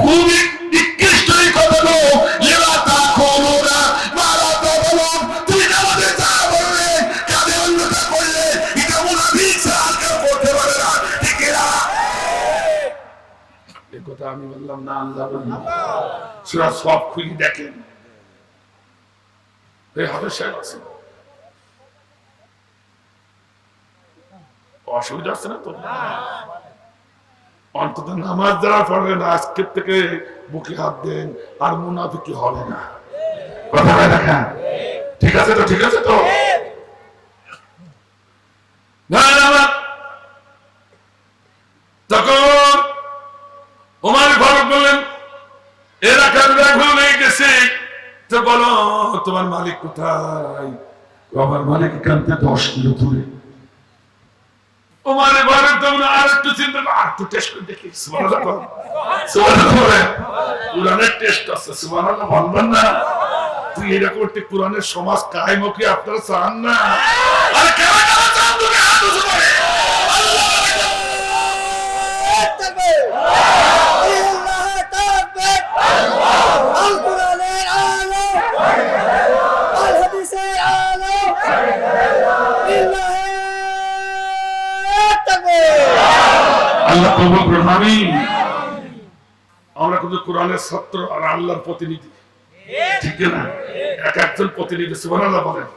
খুবই নিকৃষ্ট এই কথাগুলো। লা তাকুলুনা মা লা তাফআলুন, তুমি আমাদের যা বললে, কাজে অন্যটা করলে, এটা মুনাফিক ছাড়া আর কেউ করতে পারে না, ঠিক কিনা? এই কথা আমি বললাম না, আল্লাহ বললাম। সূরা সফ খুলে দেখেন, এই হাফেজ সাহেব আছে, অসুবিধা আছে না তো? অন্তত নামাজ যারা পড়বে না আজকের থেকে বুকে হাত দেন, আর মুনাফিকি হবে না। কথা বলে দেখা, ঠিক আছে তো? ঠিক আছে তো? তখন ওমর ফারুক বললেন, এরা কাজটা ভুল হয়ে গেছে, তো বলো তোমার মালিক কোথায়? আমার মালিক এখান থেকে 10 কিলো দূরে। ওমর ফারুক তখন আর একটু চিন্তা, আর একটু টেস্ট করে দেখি। সুবহানাল্লাহ, সুবহানাল্লাহ, কুরআনের টেস্ট আছে। সুবহানাল্লাহ বলবেন না? তুই এটা করতে কুরআনের সমাজ কায়েম হোক, আপনারা চান না? আরে কেন কেন চান? তুমি হাত উঁচু করে আল্লাহু আকবার, তাকবীর, আল্লাহু তাকবীর, আল কুরআনের আলো, আল হাদিসের আলো, ইল্লাহ আল্লাহ কবুল করুন, আমিন। আমরা কিন্তু কোরআনের ছাত্র আর আল্লাহর প্রতিনিধি, ঠিক না? এক একজন প্রতিনিধি, সুবহানাল্লাহ বলেন।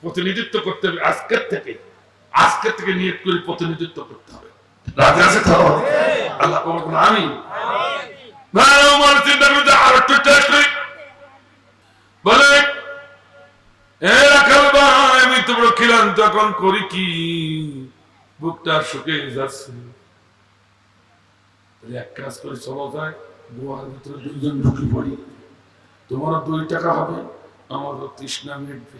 প্রতিনিধিত্ব করতে হবে আজকের থেকে নিয়ত করে প্রতিনিধিত্ব করতে হবে। রাজি আছে তো? আল্লাহ কবুল করুন, আমিন। ভাই আমার চিন্তা করে যে আর একটু টেস্ট করি, বলে আমি তো বড় ক্লান্ত, এখন করি কি, বুকটা শুকিয়ে যাচ্ছে। এক কাজ করে চলো যায়, গোয়ার ভিতরে দুইজন ঢুকে পড়ি, তোমারও 2 টাকা হবে, আমারও তৃষ্ণা মিটবে।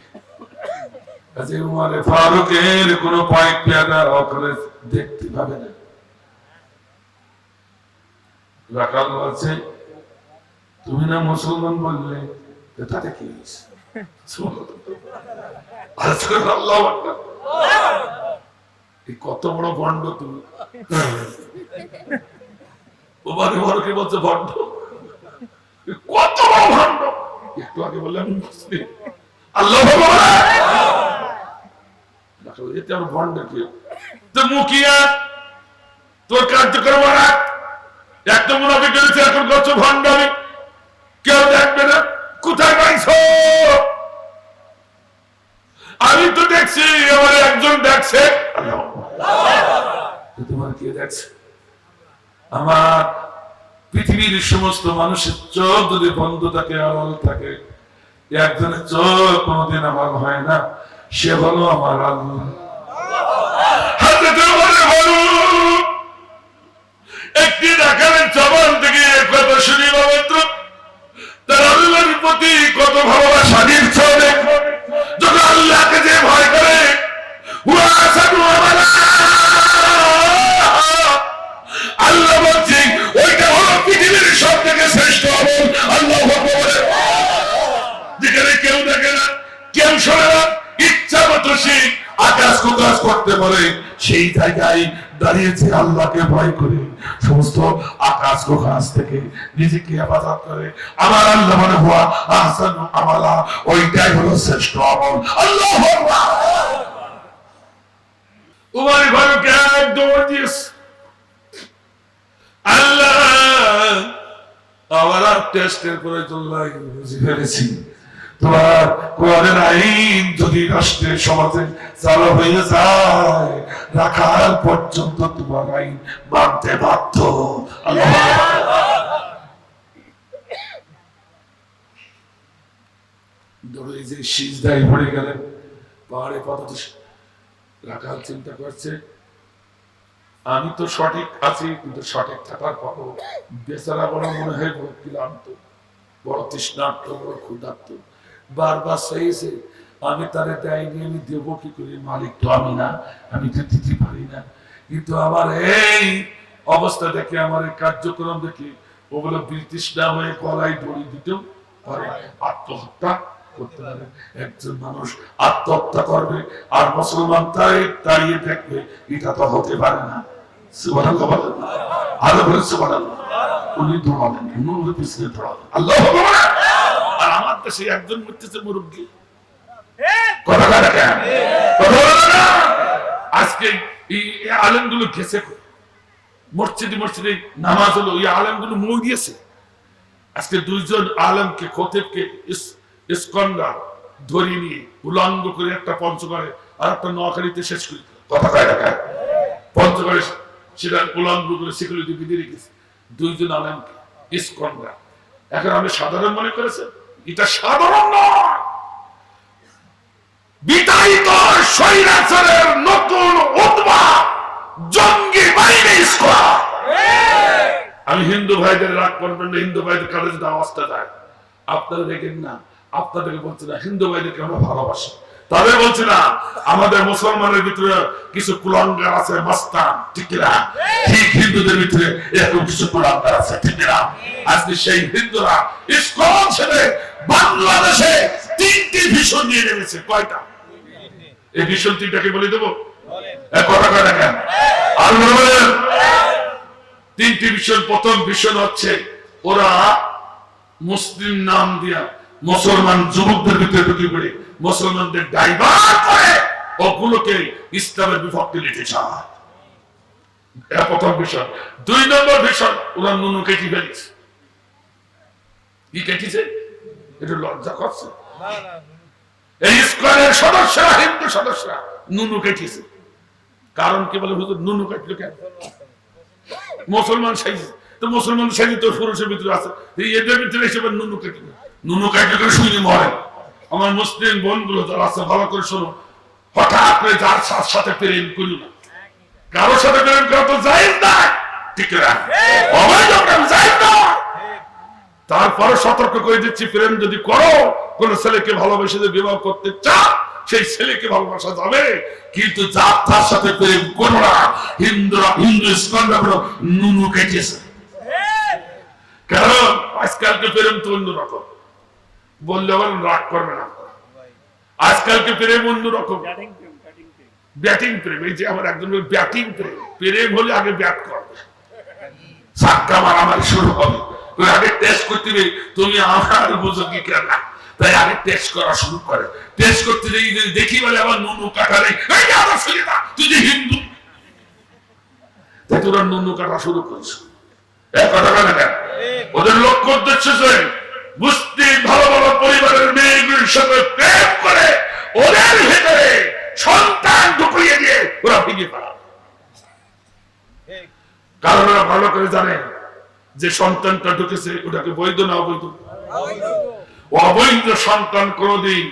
উমারে ফারুকের কোন পয়েন্ট পেয়াদা ওখানে দেখতে পাবে না। রাখাল বলছে, তুমি না মুসলমান বললে, তাতে কি হয়েছে? কত বড় ভণ্ড তুমি! ওবারে ফারুকে বলছে ভণ্ড, কত বড় ভণ্ড! একটু আগে বললাম মুসলিম, আল্লাহ এতে আর ভণ্ড কেউ তো মুখিয়া তোর কার্যক্রম একটা মুনাফিক করেছে, এখন করছো ভণ্ডামি, কেউ দেখবে না। কোথায় পাইছো? আমি তো দেখছি, আমার একজন দেখছে। তোমার কে দেখছে? আমার পৃথিবীর সমস্ত মানুষের চোখ যদি বন্ধ থাকে, আড়াল থাকে, একজনের চোখ কোনদিন আমার হয় না, সে হলো আমার আল্লাহ। একটি দেখালেন জবান থেকে কথা শুনি মাত্র তার আল্লাহর প্রতি কত ভালোবাসা নির্ছলে, যখন আল্লাহকে যে ভয় করে, আল্লাহ বলছে ওইটা হলো পৃথিবীর সব থেকে শ্রেষ্ঠ আমল। আল্লাহ যেখানে কেউ দেখে না, কেউ শোনে না, ইচ্ছা মতো সে আকাশ কুকাশ করতে পারে, সেই জায়গায় দাঁড়িয়েছে আল্লাহকে ভয় করে, সমস্ত আকাশ কুকাশ থেকে নিজেকে হেফাজত করে। আমার আল্লাহ মনে হওয়া আহসানু আমালা, ওইটাই হলো শ্রেষ্ঠ আমল। আল্লাহু আকবার। উমর ফারুক একদম দিয়েছে, আল্লাহ আমার টেস্টের প্রয়োজন লাগে, বুঝে ফেলেছি। তোমার কোরআনের আইন যদি রাষ্ট্রের সমাজে চালু হয়ে যায়, রাখাল পর্যন্ত তোমার আইন মানতে বাধ্য। যে সিজদায় পড়ে গেলেন, পাহাড়ে পথ রাখাল চিন্তা করছে, আমি তো সঠিক আছি, কিন্তু সঠিক থাকার পরও বেচারা বড় মনে হয় বড় ক্লান্ত, বড় তৃষ্ণার্ত, বড় ক্ষুধার্ত, বারবার চাইছে আমি তারে দেয়নি, আমি দেবো কি করে, মালিক তো আমি না, আমি তো দিতে পারি না। কিন্তু আমার এই অবস্থা দেখে, আমার এই কার্যক্রম দেখে, ওগুলো তৃষ্ণা হয়ে গলায় দড়ি দিতেও পারে, আত্মহত্যা করতে পারে। একজন মানুষ আত্মহত্যা করবে আর মুসলমান দাঁড়িয়ে দেখবে, এটা তো হতে পারে না। সুবহানাল্লাহ বলেন, আরো বলেন সুবহানাল্লাহ। উনি দৌড়ালেন, উনি পিছনে দৌড়ালেন, আল্লাহু আকবার। আর আমার দেশে একজন মরতেছে মুরব্বী, কথা বলে কেন? কথা বলে না। আজকে এই আলেমগুলো গেছে মসজিদে মসজিদে নামাজ হলো, এই আলেমগুলো মুখ দিয়েছে। আজকে 2 জন আলেমকে, খতিবকে ইসকন্ডা ধরিয়ে নিয়ে উলঙ্গ করে একটা পঞ্চগড়ে আর একটা নোয়াখালীতে শেষ করে দিল। কথা কয় না কেন? পঞ্চগড়ে সেটা উলঙ্গ করে সিকিউরিটি বিধি রেখেছে 2 জন আলেমকে, ইসকন্ডা। এখন আমি সাধারণ মনে করেছে, এটা সাধারণ নয়, বিতাড়িত স্বৈরাচারের নতুন উদ্ভব জঙ্গি বাহিনী স্কোয়াড। আমি হিন্দু ভাইদের রাগ করবেন না, হিন্দু ভাইদের কাছে যদি আওয়াজটা যায়, আপনারা দেখেন না, আপনাদেরকে বলছি না হিন্দু ভাইদেরকে আমরা ভালোবাসি, তবে বলছি না আমাদের মুসলমানের ভিতরে কিছু কুলাঙ্গার আছে, মাস্তান, ঠিক না? ঠিক হিন্দুদের ভিতরে এরকম কিছু কুলাঙ্গার আছে, ঠিক না? আজকে সেই হিন্দুরা ইসকন ছেড়ে বাংলাদেশে 3টি ভীষণ নিয়ে নেমেছে। কয়টা? এই ভীষণ 3টাকে বলে দেবো, কথা কয় না কেন? আর বলেন 3টি ভীষণ। প্রথম ভীষণ হচ্ছে ওরা মুসলিম নাম দিয়া মুসলমান যুবকদের ভিতরে ঢুকে পড়ে মুসলমানদের ডাইভার্ট করে ওগুলোকে ইসলামের বিপক্ষে নিতে চায়। এটা প্রথম বিষয়। 2 নম্বর বিষয়, ওরা নুনু কেটে ফেলিস। কি কেটেছে? একটু লজ্জা করছে। এই ইসকনের সদস্যরা, হিন্দু সদস্যরা নুনু কেটেছে। কারণ কি বলে হুজুর, নুনু কাটলো কেন? মুসলমান সাইজ তো, মুসলমান সাইজ তো পুরুষের ভিতরে আছে, এদের ভিতরে হিসেবে নুনু কাটলো। নুনু কাটলো করে শুনি মরে। আমার মুসলিম বোনগুলো যারা আছে ভালো করে শোনো, হঠাৎ করে যার সাথে প্রেম করি না। কারোর সাথে প্রেম করা তো জায়েজ না, ঠিক না? অবৈধ প্রেম জায়েজ না। তারপরে সতর্ক করে দিচ্ছি, প্রেম যদি করো, কোন ছেলেকে ভালোবেসে যদি বিবাহ করতে চাও, সেই ছেলেকে ভালোবাসা যাবে, কিন্তু যাত্রার সাথে প্রেম করো না। হিন্দু ইসকনরা নুনু কেটেছে। কারণ আজকালকে প্রেম তো অন্যরকম, বললে আবার রাগ করবে না। আজকালকে প্রেম অন্যরকম, ব্যাটিং প্রেম। এই যে আমার একজন ব্যাটিং প্রেম, প্রেম হলে আগে ব্যাট করবে, সাক্কা মারামারি শুরু হবে। তুই আগে টেস্ট করতে হবে, তুমি আমার বুঝো কি কেন, তাই আগে টেস্ট করা শুরু করে। টেস্ট করতে দেখি বলে আবার নুনু কাটা নেই, তুই যে হিন্দু, তাই তোরা নুনু কাটা শুরু করিস। ওদের লক্ষ্য উদ্দেশ্য মুসলিম ভালো ভালো পরিবারের মেয়েগুলির সাথে প্রেম করে ওদের ভেতরে সন্তান ঢুকিয়ে দিয়ে ওরা ভেঙে পড়া। কারণ ওরা ভালো করে জানে যে সন্তানটা ঢুকেছে ওটাকে বৈধ না অবৈধ। অবৈধ সন্তান কোনদিন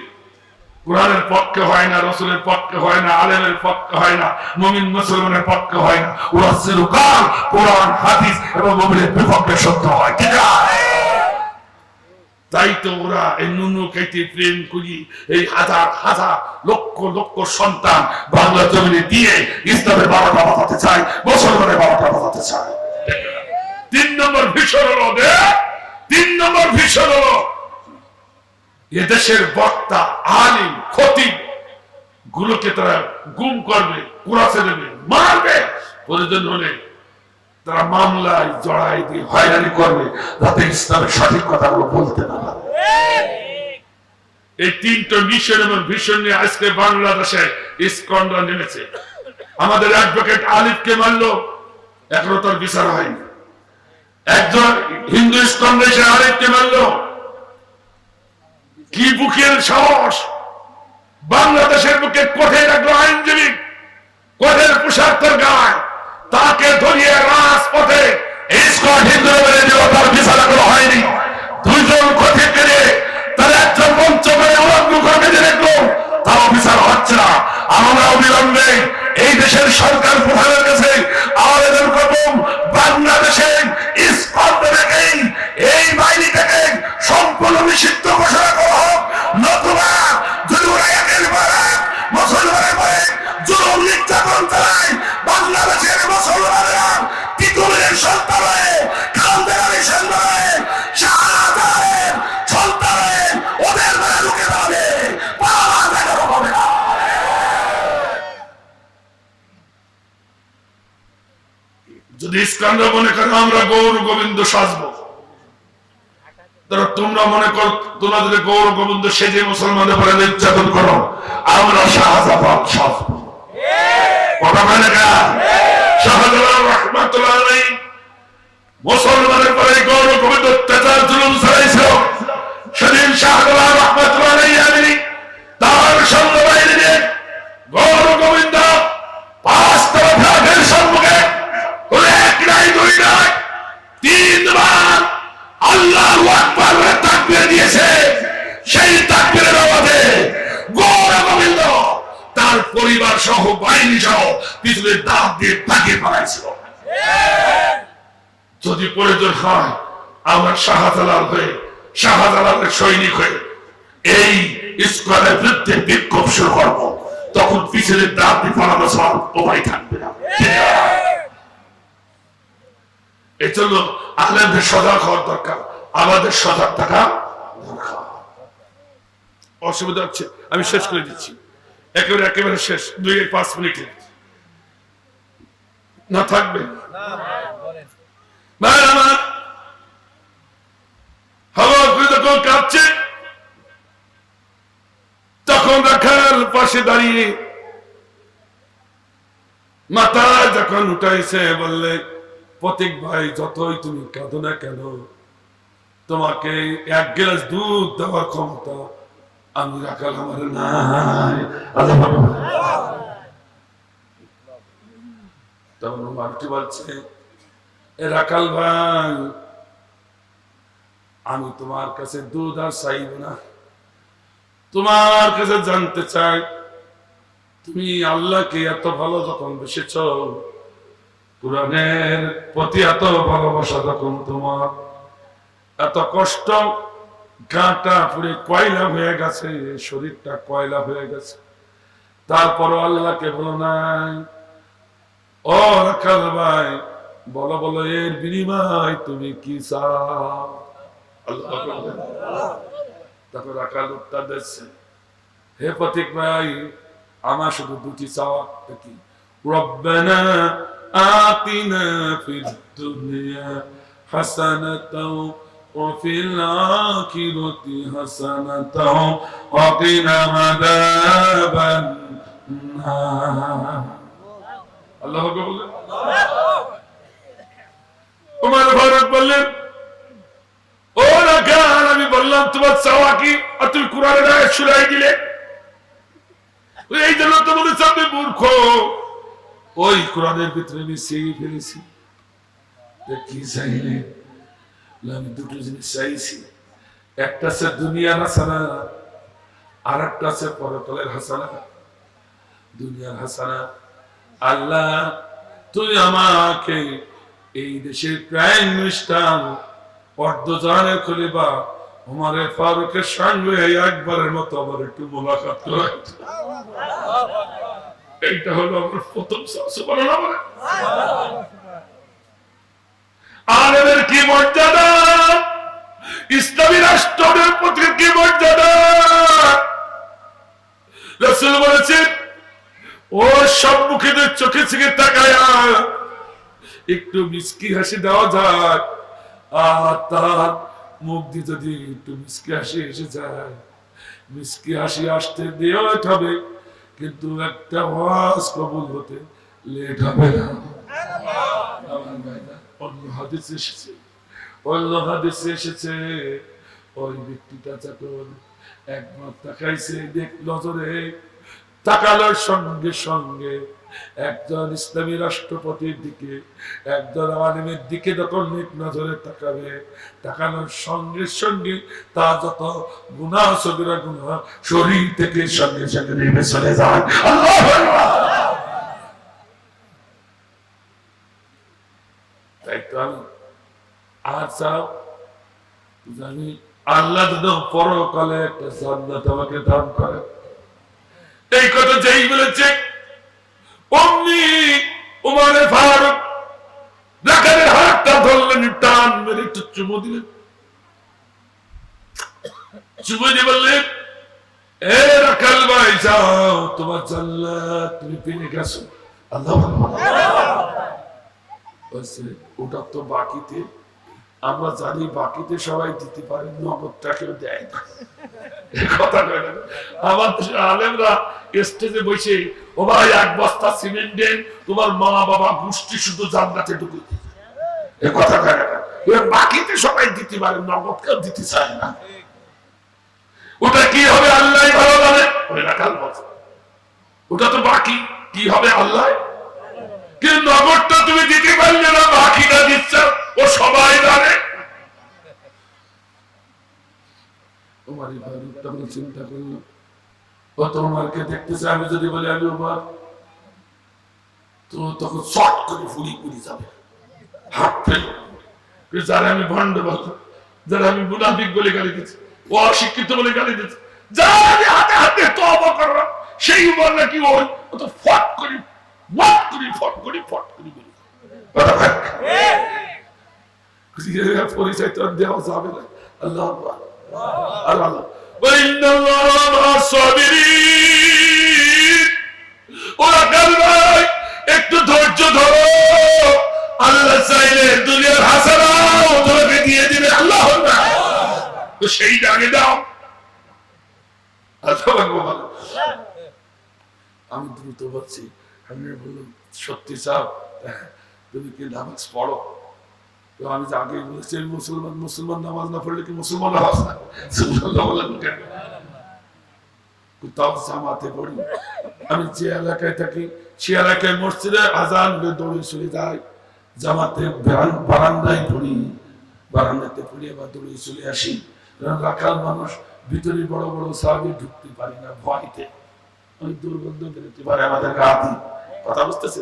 কোরআনের পক্ষে হয় না, রাসূলের পক্ষে হয় না, আলেমের পক্ষে হয় না, মুমিন মুসলমানের পক্ষে হয় না। ওরা চিরকাল কোরআন, হাদিস এবং মুমিনের বিপক্ষে সত্য হয়, ঠিক আছে? তাই তো ওরা এই নুনু কেটে প্রেম করি এই হাজার হাজার লক্ষ লক্ষ সন্তান বাংলা জমিনে দিয়ে ইসলামের বারোটা বাজাতে চায়, মুসলমানের বারোটা বাজাতে চায়। 3 নম্বর ভীষণ হলো, 3 নম্বর ভীষণ হলো এদেশের বক্তা, আলিম, খতিব গুলোকে তারা গুম করবে, কুড়াছে দেবে, মারবে, প্রয়োজন হলে তারা মামলায় জড়াই দিয়ে হয়রানি করবে, যাতে ইসলামের সঠিক কথাগুলো বলতে না পারে। এই 3টা মিশন এবং ভিশন নিয়ে আজকে বাংলাদেশে ইসকনরা নেমেছে। আমাদের অ্যাডভোকেট আলিফকে মারলো, এখনো তার বিচার হয়নি। একজন হিন্দু ইসকন দেশে আলিফকে মারলো, কি বুকের সাহস! বাংলাদেশের বুকে কোঠে রাখলো আইনজীবী, কোঠের পোশাক তার গায়ে, তাকে ধরিয়ে রাজপথে ইসকন হিন্দু বলে দিল, তার বিচার করা হয়নি। 2 জন খতিব দিয়ে তার একজন মঞ্চ করে উলঙ্গ করে বেঁধে রাখলো, তাও বিচার হচ্ছে না। আমরা অবিলম্বে এই দেশের সরকার প্রধানের কাছে আবেদন করব, বাংলাদেশে ইসকন থেকে এই বাহিনীটাকে সম্পূর্ণ নিষিদ্ধ ঘোষণা করা হোক, নতুবা যদি ওরা একের পর এক মুসলমানের পরে জুলুম নির্যাতন চালায়, বাংলাদেশের মুসলমানেরা তিতুমিরের সন্তান হয়ে, খালদের সন্তান হয়ে, শাহজাহানের সন্তান হয়ে ওদের বেলা ঢুকে যাবে, পাওয়া দেখানো হবে না। যদি ইসকনরা মনে করে আমরা গৌর গোবিন্দ সাজবো, তোমরা মনে করো তোমাদের গৌর গোবিন্দ সেজে মুসলমানের পরে নির্যাতন করো, আমরা শাহজাহান সাজবো। কথা বলে না? শাহজাহান রাহমাতুল্লাহ আলাইহি মুসলমানের পরে গৌর গোবিন্দ অত্যাচার জুলুম চালাইছিল। সেদিন শাহজাহান রাহমাতুল্লাহ আলাইহি তার সৈন্যবাহিনী নিয়ে গৌর গোবিন্দ 5 তলা ফ্ল্যাটের সম্মুখে এক নাই 2 নাই 3 বার আল্লাহু আকবার বলে তাকবীর দিয়েছে। সেই তাকবীরের আওয়াজে গৌর গোবিন্দ তার পরিবার সহ বাহিনী সহ পিছনে দাঁত দিয়ে ভাগিয়ে পালাইছিল। যদি প্রয়োজন হয় আমরা শাহজালাল হয়ে, শাহজালালের সৈনিক হয়ে এই ইসকনের বিরুদ্ধে বিক্ষোভ শুরু করবো, তখন পিছনে দাঁত দিয়ে পালানো ছাড়া উপায় থাকবে না। এই জন্য আলেমদের সজাগ হওয়ার দরকার, আমাদের সজাগ থাকা দরকার। অসুবিধা হচ্ছে, আমি শেষ করে দিচ্ছি, একেবারে শেষ, 2-5 মিনিট না থাকবে কাঁপছে, তখন রাখাল পাশে দাঁড়িয়ে মাথা যখন উঠাইছে বললে, প্রতীক ভাই যতই তুমি কাঁদো না কেন, তোমাকে এক গ্লাস দুধ দেওয়ার ক্ষমতা আমি রাখাল আমার নাই। তখন মারটি বলছে, এ রাখাল ভাই, আমি তোমার কাছে দুধ আর চাইব না, তোমার কাছে জানতে চাই, তুমি আল্লাহকে এত ভালো যখন বেসেছ, কুরআনের প্রতি এত ভালোবাসা যখন তোমার, এত কষ্ট, গাটা পুরে কয়লা হয়ে গেছে, শরীরটা কয়লা হয়ে গেছে, তারপরও আল্লাহকে বলো নাই। ও রাখাল ভাই, বলো বলো, এর বিনিময় তুমি কি চাও? আল্লাহ তখন রাখাল উত্তর দিচ্ছে, হে প্রতীক ভাই, আমার শুধু দুটি চাওয়া কি, রব্বানা আতিনা ফিদ দুনিয়া হাসানাতাও ওয়া ফিল আখিরাতি হাসানাতাও ওয়া কিনা আযাবান নার। আল্লাহু আকবার। ওমর ফারুক বললেন, ও রাখাল, আমি বললাম তোমার চাওয়া কি, আর তুমি কুরআনের আয়াত শুনাই দিলে। এই জন্য তো বলেছে আমি মূর্খ, ওই কোরআনের ভিতরে আমি সেই ফেলেছি। কি চাইলে? আমি দুটো জিনিস চাইছি, একটা আছে দুনিয়ার হাসানা, আর একটা আছে পরকালের হাসানা। দুনিয়ার হাসানা, আল্লাহ তুই আমাকে এই দেশের প্রাইম মিনিস্টার অর্ধজাহানের খলিফা ওমর ফারুকের সঙ্গে একবারের মতো আবার একটু মোলাকাত করে, এইটা হলো আমার প্রথম সুবহানাল্লাহ। আর এদের কি মর্যাদা, ইসলামী রাষ্ট্রের প্রতি কি মর্যাদা। রাসূল বলেছেন, ও সম্মুখীদের চোখে চোখে তাকায়া একটু মিষ্টি হাসি দেওয়া যায়, আর তার মুখ দিয়ে যদি একটু মিষ্টি হাসি এসে যায়, মিষ্টি হাসি আসতে লেট হবে, কিন্তু একটা ওয়াজ কবুল হতে লেট হবে না। অন্য হাদিসে এসেছে, অন্য হাদিসে এসেছে, ওই ব্যক্তিটা যখন একবার তাকাইছে, দেখ নজরে তাকানোর সঙ্গে সঙ্গে একজন ইসলামী রাষ্ট্রপতির দিকে, একজন আলেমের দিকে যখন নেক নজরে তাকাবে, তাকানোর সঙ্গে সঙ্গে তার যত গুনাহ সগীরা গুনাহ শরীর থেকে সঙ্গে সঙ্গে নেমে চলে যায়। আল্লাহু আকবার। তাই তো আমি আর চাও জানি আল্লাহ যেন পরকালে একটা জান্নাত আমাকে দান করে। এই কথা যেই বলেছে অমনি ওমর ফারুক রাখালের হাতটা ধরলেন, টান মেরে একটু চুমু দিলেন, চুমু দিয়ে বললেন, এ রাখাল ভাই, যাও, তোমার জান্নাত তুমি পেয়ে গেছো। আল্লাহু আকবার। ওটা তো বাকিতে, আমরা জানি বাকিতে সবাই দিতে পারে, নগদটা কেউ দেয় না। কথা কয় না আমার আলেমরা স্টেজে বসে, ও ভাই এক বস্তা সিমেন্ট দেন, তোমার মা বাবা গোষ্ঠী শুধু জান্নাতে ঢুকে, এ কথা কয় না। বাকিতে সবাই দিতে পারে, নগদ কেউ দিতে চায় না। ওটা কি হবে আল্লাহ ভালো জানে। ওই রাখাল বলছে, ওটা তো বাকি, কি হবে আল্লাহ, কিন্তু নগদটা তুমি দিতে পারলে না, বাকিটা দিচ্ছ ও সবাই জানে। চিন্তা করলো, ও তোমারকে দেখতেছে, আমি যদি বলি আমি ওমর, তো তখন শর্ট করে ফুলি পুরি যাবে, হাত ফেলে। যারা আমি ভণ্ড বলতাম, যারা আমি মুনাফিক বলে গালি দিচ্ছি, ও অশিক্ষিত বলে গালি দিচ্ছি, যারা আমি হাতে হাতে তওবা করলাম, সেই উমর নাকি ওই তো ফট করি ফট করি ফট করি ফট করি বলি। পরিচয় তো দেওয়া যাবে না। আল্লাহ আল্লাহ একটু ধৈর্য ধরো, আল্লাহ চাইলে দুনিয়ার হাসানাও তোমাকে দিয়ে দিবে। আল্লাহ তো সেই আগে দাও। আমি দ্রুত বলছি, আমি বললাম সত্যি স্যার, তুমি কি নামাজ পড়ো? তো আমি যে আগে বলেছি মুসলমান নামাজ না পড়লে কি মুসলমান জামাতে পড়ি। আমি যে এলাকায় থাকি সে এলাকায় মসজিদে আজান হলে দৌড়ে চলে যায়, জামাতে বারান্দায় পড়ি, বারান্দাতে পড়ি আবার দৌড়ে চলে আসি। রাখাল মানুষ, ভিতরে বড় বড় সাহাবী ঢুকতে পারি না ভয়তে, ওই দুর্গন্ধ বেরোতে পারে আমাদের গা দিয়ে। কথা বুঝতেছে?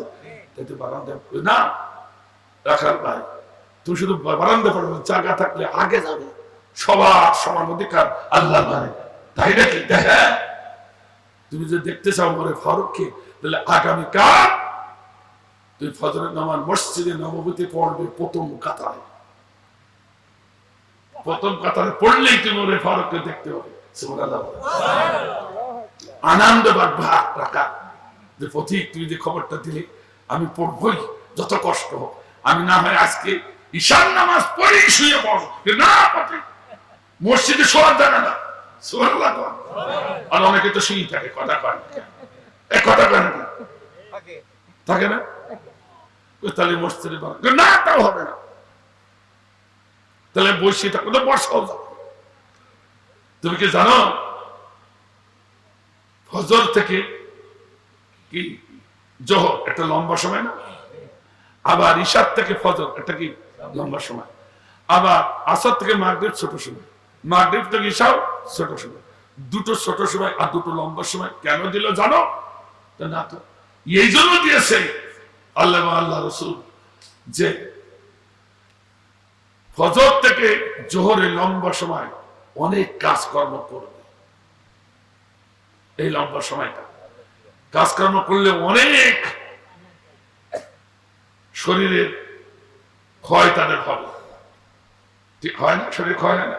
তাই বারান্দায় না রাখাল ভাই, তুমি শুধু বারান্দা পড়বে, জায়গা থাকলে আগে যাবে, সবার সমান অধিকার আল্লাহ মানে, তাই নাকি? দেখা তুমি যদি দেখতে চাও মরে ফারুককে, তাহলে আগামীকাল তুই ফজরের নামাজ মসজিদে নববীতে পড়বে প্রথম কাতারে। প্রথম কাতারে পড়লেই তুমি মরে ফারুককে দেখতে হবে। আনন্দ ভাগ রাখা যে পথিক তুই যে খবরটা দিলে আমি পড়বই, যত কষ্ট হোক। আমি না হয় আজকে ঈশান নামাজ পড়েই শুয়ে পড়ব, না পথিক মসজিদে শোয়ার জানা না। আর অনেকে তো শুয়ে থাকে, কথা কয় না, কথা কয় না থাকে না, তাহলে মসজিদে না তাও হবে না, তাহলে বসে থাকো তো বর্ষাও যাবে। তুমি কি জানো ফজর থেকে কি জোহর একটা লম্বা সময় না, আবার ঈশার থেকে ফজর একটা কি লম্বা সময়, আবার আসর থেকে মাগরিব ছোট সময়, মাগরিব থেকে ঈশাও ছোট সময়। দুটো ছোট সময় আর দুটো লম্বা সময় কেন দিল জানো? না তো এই জন্য দিয়েছে আল্লাহ আল্লাহ রসুল যে ফজর থেকে জোহরে লম্বা সময় অনেক কাজকর্ম করবে। এই লম্বা সময়টা কাজকর্ম করলে অনেক শরীরের ক্ষয় তাদের হবে, ঠিক হয় না? শরীর ক্ষয় হয় না?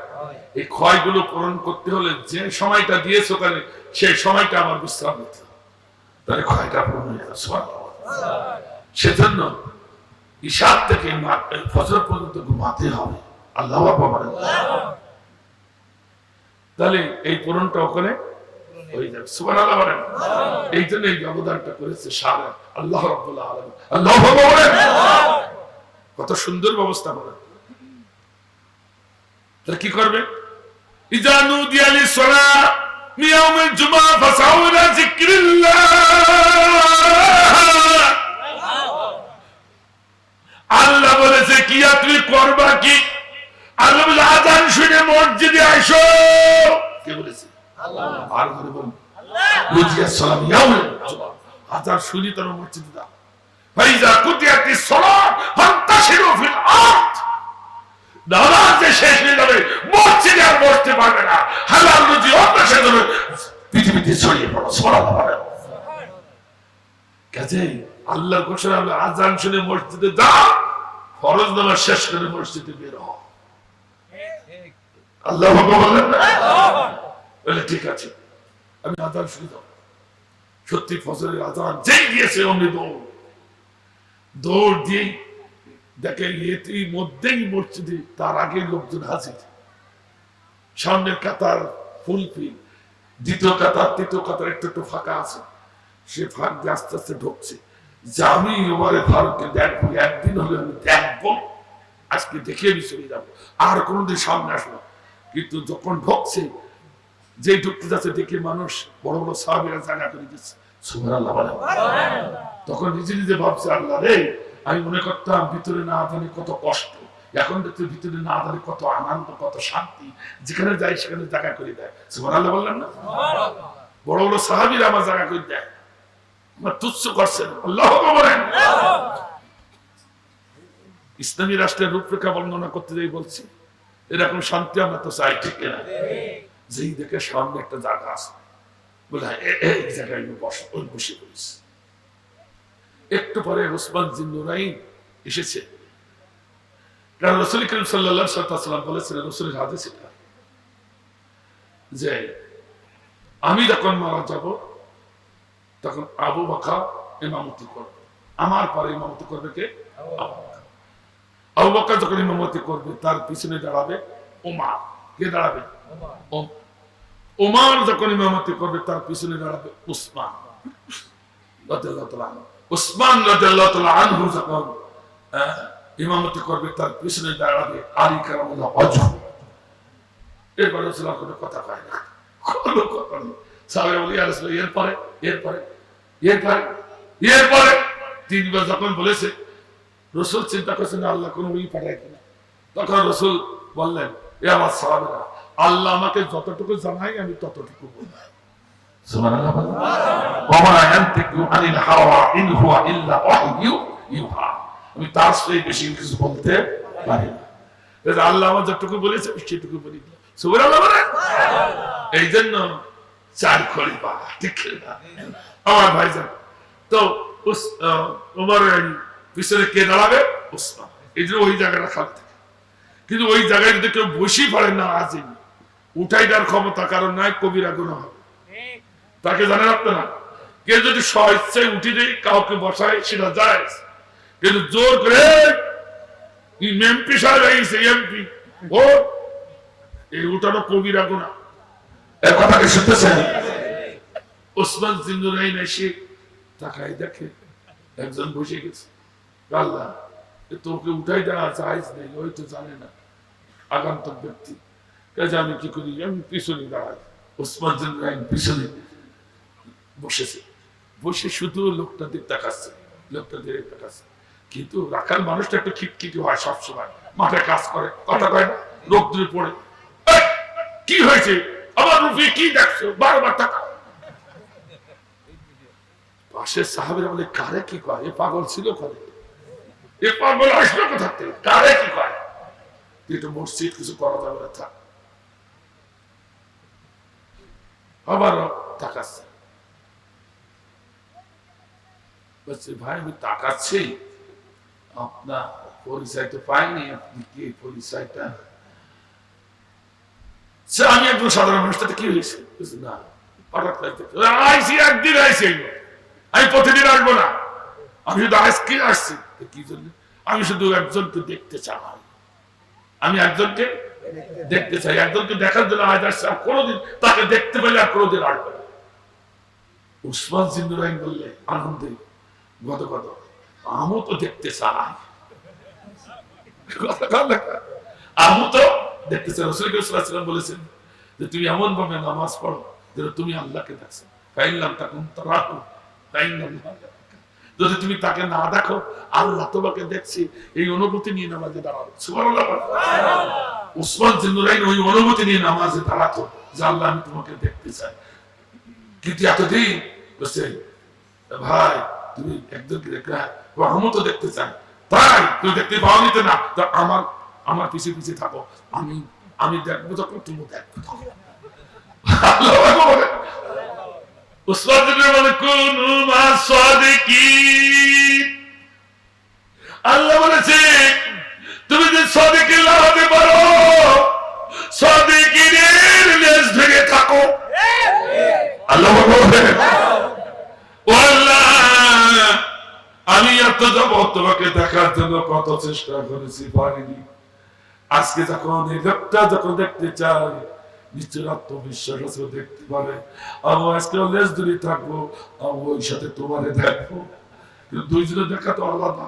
এই ক্ষয়গুলো পূরণ করতে হলে যে সময়টা দিয়েছো ওখানে, সেই সময়টা আমার বিশ্রাম নিতে হবে, তাহলে ক্ষয়টা পূরণ হয়ে যাবে। সেজন্য ঈশার থেকে ফজর পর্যন্ত ঘুমাতে হবে। আল্লাহ তাহলে এই পূরণটা ওখানে হয়ে যাবে। সুবহানাল্লাহ বলেন। এই জন্য এই ব্যবধানটা করেছে সারা আল্লাহ রাব্বুল আলামিন। আল্লাহ বলেন, কত সুন্দর ব্যবস্থা করেন। তাহলে কি করবে? ইজা নুদিয়া লিস-সালাহ মিন ইয়াউমিল জুমআহ ফাসাউ ইলা যিকরিল্লাহ। আল্লাহ বলেছে কি তুমি করবা কি? আল্লাহ বলে আযান শুনে মসজিদে আসো। কে বলেছে? আল্লাহ। আর করে বল নুদিয়া সালাম ইয়াউমিল জুমআহ, আযান শুনি তোমরা মসজিদে যাও। ফাইজা কুতিয়াতিস সালাহ ফান্তাশিরু ফিল আরদ। নামাজ শেষ হয়ে যাবে, মসজিদে আর বসতে পারবে না, হালাল রুজি অভ্যাস হয়ে যাবে, পৃথিবীতে ছড়িয়ে পড়ো। সুবহানাল্লাহ। কাজেই আল্লাহর ঘোষণা হলো আযান শুনে মসজিদে যাও, ফরজ নামাজ শেষ করে মসজিদে বের হও। আল্লাহ বলেন না? বলে ঠিক আছে আমি আযান শুনে যাব। সত্যি ফজরের আযান যেই দিয়েছে অমনি দৌড় দিয়ে দেখে এই মধ্যেই মসজিদে তার আগে লোকজন হাজির, সামনের কাতার ফুলফিল, দ্বিতীয় কাতার তৃতীয় কাতার একটু একটু ফাঁকা আছে, সে ফাঁক দিয়ে আস্তে আস্তে ঢুকছে। যে আমি ওমারে ফারুককে দেখবো, একদিন হলে আমি দেখবো, আজকে দেখে আমি চলে যাবো, আর কোনোদিন সামনে আসবো। কিন্তু যখন ঢুকছে, যে ঢুকতে যাচ্ছে দেখে মানুষ বড় বড় সাহাবীরা জায়গা করে দিচ্ছে। সুবহানাল্লাহ বলেন। তখন নিজে নিজে ভাবছে আল্লাহ রে, আমি মনে করতাম ভিতরে না জানি কত কষ্ট, এখন দেখতে ভিতরে না জানি কত আনন্দ, কত শান্তি, যেখানে যাই সেখানে জায়গা করে দেয়। সুবহানাল্লাহ বললেন না? বড় বড় সাহাবীরা আমার জায়গা করে দেয়, আমার তুচ্ছ করছেন। আল্লাহ বলেন। ইসলামী রাষ্ট্রের রূপরেখা বর্ণনা করতে যাই বলছি, এরকম শান্তি আমরা তো চাই, ঠিক না? যেই দেখে সামনে একটা জায়গা আছে, বলে এই জায়গায় বসে পড়েছি। একটু পরে ওসমান জিন্নুরাইন এসেছে, কারণ রাসূল করিম সাল্লাল্লাহু আলাইহি ওয়াসাল্লাম বলেছিলেন, রাসূলের হাদিস এটা, যে আমি যখন মারা যাব তখন আবু বকর ইমামতি করবে, আমার পরে ইমামতি করবে কে? আবু বকর যখন ইমামতি করবে তার পিছনে দাঁড়াবে ওমর। কে দাঁড়াবে? ওমর যখন ইমামতি করবে তার পিছনে দাঁড়াবে উসমান রাদিয়াল্লাহু তাআলা। উসমান রাদিয়াল্লাহু তাআলা আনহু যখন ইমামতি করবে তার পিছনে দাঁড়াবে আলী কারামাল্লাহ ওয়াজহু। এরপরে রাসূল কোনো কথা কয় না, কোনো কথা নেই। সাহাবারা বলে ইয়া রাসূলুল্লাহ এরপরে তিনবার যখন বলেছে, রাসূল চিন্তা করছেন আল্লাহ কোনো পাঠায় কিনা। তখন রাসূল বললেন, এ আমার সাহাবারা, আল্লাহ আমাকে যতটুকু জানাই আমি ততটুকু বলি। সুবহানাল্লাহ। ওয়া মা ইয়ানতিকু আনিল হাওয়া ইন হুয়া ইল্লা ওয়াহয়ু ইউহা। আমি তার চেয়ে বেশি কিছু বলতে পারি না। আল্লাহ আমার যতটুকু বলেছে সেটুকু বলি। সুবহানাল্লাহ। এই জন্য চার খলিফা, ঠিক না আমার ভাইজান? তো ওমর পিছনে কে দাঁড়াবে? উসমান। এই জন্য ওই জায়গাটা খালি থাকে। কিন্তু ওই জায়গায় যদি কেউ বসেই পারে না, আজিম উঠাই দেওয়ার ক্ষমতা কারণ নাই, কবিরা গুনাহ হবে। তাকে জানেন আপনারা? কেউ যদি স্বেচ্ছায় উঠে দেয় কাউকে বসায় সেটা যায়, কিন্তু জোর করে এমপি সাহেব হয়েছে এমপি ও এই উঠানো কবিরা গুনাহ। এর কথা কি শুনতেছেন? ওসমান জিন্নুরাইন এসে তাকাই দেখে একজন বসে গেছে। আল্লাহ তোকে উঠাই দেওয়া জায়েজ নেই, ওই তো জানে না আগন্তুক ব্যক্তি। কাজে আমি কি করি, আমি পিছনে দাঁড়াই। ওসমান জিন্নুরাইন পিছনে বসেছে, বসে শুধু লোকটা দিকে তাকাচ্ছে, লোকটা দিকে তাকাচ্ছে। কিন্তু রাখাল মানুষটা একটু খিটখিটি হয় সবসময়, মাঠে কাজ করে, কথা কয় না, রোগ দূরে পড়ে। কি হয়েছে আমার রূপে, কি দেখছো, বারবার টাকা। পাশের সাহাবীরা বলে, কারে কি কয়, এ পাগল ছিল কবে, এ পাগল আসলো কোথা থেকে, কারে কি কয়? একটু মসজিদ কিছু করা যাবে না, থাক। আবারও তাকাচ্ছে, বলছে ভাই আমি তাকাচ্ছি, আপনার পরিচয় তো পাইনি, আপনি কি পরিচয়টা? আমি একজন সাধারণ মানুষ, তাতে কি হয়েছে? না হঠাৎ আইসি, একদিন আইসি, আমি প্রতিদিন আসবো না, আমি শুধু আজকে আসছি। কি জন্য? আমি শুধু একজনকে দেখতে চাই, আমি একজনকে দেখতে চাই, একজনকে দেখার জন্য আজ আসছি, আর কোনোদিন তাকে দেখতে পেলে আর কোনোদিন আসবে না। উসমান জিন্নুরাইন বললে আনন্দে গত আমু তো দেখতে চাই, আমু তো দেখতে চাই। রাসূল সাল্লাল্লাহু আলাইহি ওয়াসাল্লাম বলেছেন যে তুমি এমন ভাবে নামাজ পড়ো যেন তুমি আল্লাহকে দেখছো। ফাইল্লাম তাকুন তারাহু ফাইন্নাল্লাহ। যদি তুমি তাকে না দেখো, আল্লাহ তোমাকে দেখছি, এই অনুভূতি নিয়ে নামাজে দাঁড়াও। সুবহানাল্লাহ। উসমান জিন্নুরাইন ওই অনুভূতি নিয়ে নামাজে দাঁড়াতো যে আল্লাহ আমি তোমাকে দেখতে চাই। কিন্তু এতদিন বলছে ভাই তুমি একজনকে দেখলে আমি তো দেখতে চাই, তাই তুমি দেখতে পাওনি তো না, তো আমার পিছিয়ে পিছিয়ে থাকো, আমি দেখবো যখন তুমি দেখবো। উসমান জিন্নুরাইন বলে কুনু মা সাদিকিন। আল্লাহ বলেছে তুমি যে সাদিকিন হতে পারো, সাদিকিনের লেজ ধরে থাকো। আল্লাহ বলে ও আল্লাহ আমি এত যাব তোমাকে দেখার জন্য কত চেষ্টা করেছি, পারিনি। আজকে যখন এই লোকটা যখন দেখতে চাই, নিশ্চয় আত্মবিশ্বাস আছে দেখতে পারে, আমি আজকে লেজ ধরে থাকবো, আমি ওই সাথে তোমারে দেখবো। কিন্তু দুইজনে দেখা তো আলাদা,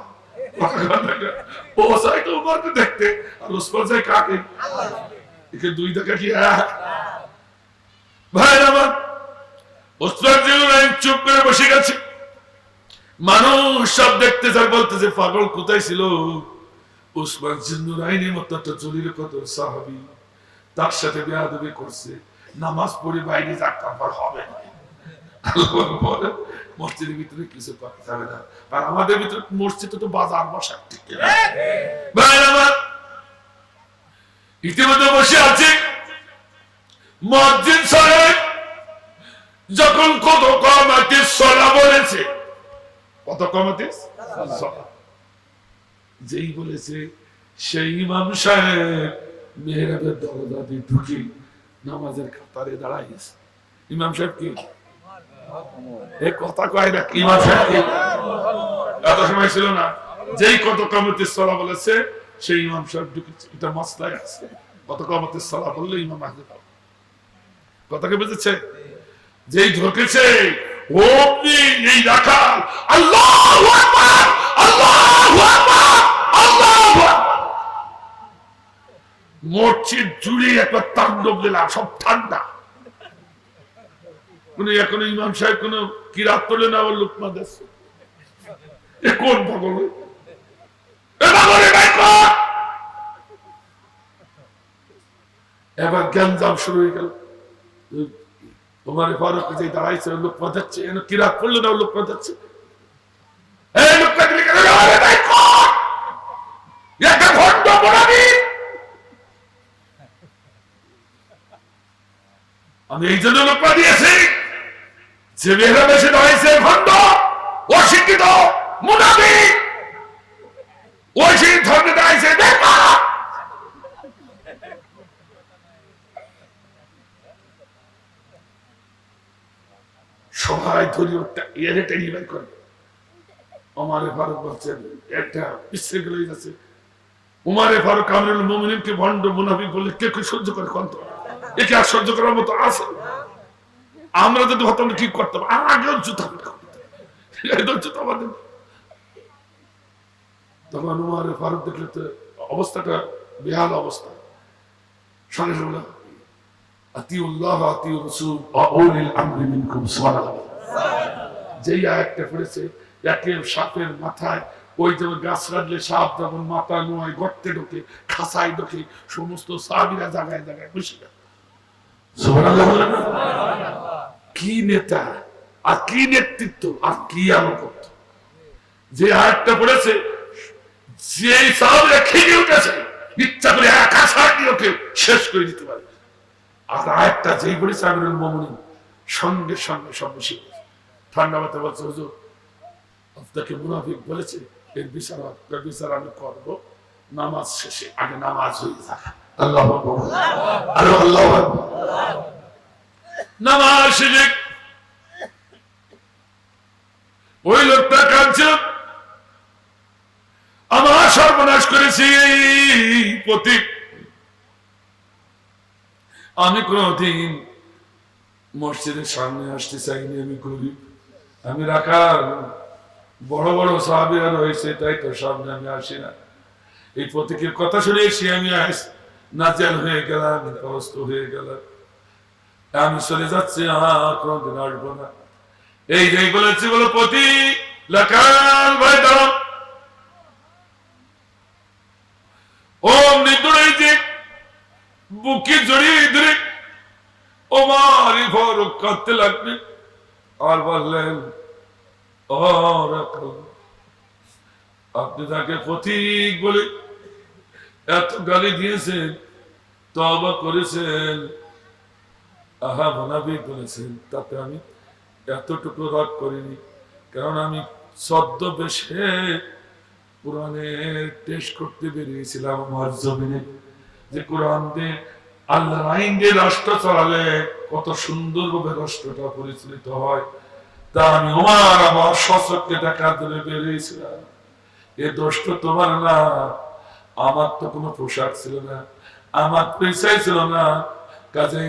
ও চাই তো উমারকে দেখতে, আর উসমান চাই কাকে? এখানে দুই দেখা কি এক? ভাই আমার উসমান জিন্নুরাইন চুপ করে বসে গেছে। মানুষ সব দেখতে চায়, বলতেছে পাগল কোথায় ছিল? উসমান জিন্নুরাইনের মতো একটা জলিল কদর সাহাবী, তার সাথে বেয়াদবি করছে, নামাজ পড়ে বাইরে যাক, তারপর হবে না। মসজিদের ভিতরে কিছু করতে যাবে না, আর আমাদের ভিতরে মসজিদে তো বাজার বসার, ঠিক না? ভাই আমার ইতিমধ্যে বসে আছে মুয়াজ্জিন সাহেব, যখন কত কামাতে সলা বলেছে, কত কামাতে সলা যেই বলেছে, সেই ইমাম সাহেব মেহরাবের দরজা দিয়ে ঢুকে নামাজের কাতারে দাঁড়াইছে। ইমাম সাহেব কি কথা কয় না? ইমাম সাহেব কি এত সময় ছিল না? যেই কত কামাতে সলা বলেছে সেই ইমাম সাহেব ঢুকেছে। এটা মাসলায় আছে, কত কামাতে সলা বললে ইমাম আগে কথাকে বুঝেছে। যেই ঢুকেছে অমনি এই রাখাল আল্লাহু আকবার, আল্লাহু আকবার, আল্লাহু আকবার। মসজিদ জুড়ে একটা তাণ্ডব লীলা, সব ঠান্ডা। এখন ইমাম সাহেব কোন কিরাত তোলে না, ওর লোকমা দেখছে কোন পাগল, এবার গ্যাঞ্জাম শুরু হয়ে গেল। তোমার ফারুক যে দাঁড়াইছে লোক পাঠাচ্ছে, কিরাত করলো না, লোক পাঠাচ্ছে। আমি এই জন্য লোক পাঠিয়েছি যে মেহরা বেশি দাঁড়াইছে ভণ্ড, অশিক্ষিত, মুনাফিক, ওই সেই ধর্মে দাঁড়াইছে। সবাই ধরিয়ে টেলিভাই করে। ওমর ফারুক বলছেন একটা বিশৃঙ্খলা হয়ে যাচ্ছে। ওমর ফারুক আমিরুল মুমিনিনকে ভণ্ড মুনাফিক বলে কে কি সহ্য করে? কন্ত একে আর সহ্য করার মতো আছে? আমরা যদি হতাম কি করতাম? আগেও জুতা আমাদের। তখন ওমর ফারুক দেখলে তো অবস্থাটা বেহাল অবস্থা। সঙ্গে সঙ্গে যেই আয়াতটা পড়েছে, একে সাপের মাথায় ওই যেমন গাছ রাখলে সাপ যেমন মাথা নোয় গর্তে ঢোকে, খাসায় ঢোকে, সমস্ত সাহাবীরা জায়গায় জায়গায় বসে গেল। কি নেতা আর কি নেতৃত্ব আর কি আনুগত্য! যে আয়াতটা পড়েছে, যে সাহাবীরা খেয়ে উঠেছে, ইচ্ছা করে এক আশার দিকে শেষ করে দিতে পারে। আর আয়াতটা যেই বলেছে আমিরুল মুমিনিন, সঙ্গে সঙ্গে সব বসে গেছে। ঠান্ডা মাথায় বলছে, হুজুর আপনাকে মুনাফিক বলেছে, এর বিচার আমি করব নামাজ শেষে, আগে নামাজ হয়ে যাক। আল্লাহু আকবার, আল্লাহু আকবার। নামাজ শেষে ওই লোকটা কাঁদছিল, আমার সর্বনাশ করেছি প্রতীক। আমি কোনদিন মসজিদের সামনে আসতে চাইনি, আমি গরিব, আমি রাখাল, বড় বড় সাহাবীরা রয়েছে তাই তো সামনে আমি আসি না। এই প্রতীকের কথা শুনে এসে আমি নাজেল হয়ে গেলাম, অবস্থ হয়ে গেলাম, আমি চলে যাচ্ছি, আর কোনদিন আসবো না। এই যে বলেছি বলো প্রতীক, লাকাল ভাই দাঁড়ান, ও নিদুরে যে বুকে জড়িয়ে ধরে ওমর ফারুক কাঁদতে লাগলেন আর বললেন, ও রাখাল, আপনি তাকে প্রতীক বলে এত গালি দিয়েছেন, তওবা করেছেন, আহা মুনাফিক বলেছেন, তাতে আমি এতটুকু রাগ করিনি, কারণ আমি ছদ্মবেশে কোরআনের টেস্ট করতে বেরিয়েছিলাম আমার জমিনে, যে কোরআন দিয়ে আল্লাহর আইন দিয়ে রাষ্ট্র চালালে কত সুন্দরভাবে রাষ্ট্রটা পরিচালিত হয়, তা আমি আমার সচক্ষে দেখার জন্য বেরিয়েছিলাম। এ দোষ তো তোমার না, আমার তো কোনো পোশাক ছিল না, আমার পরিচয় ছিল না, কাজে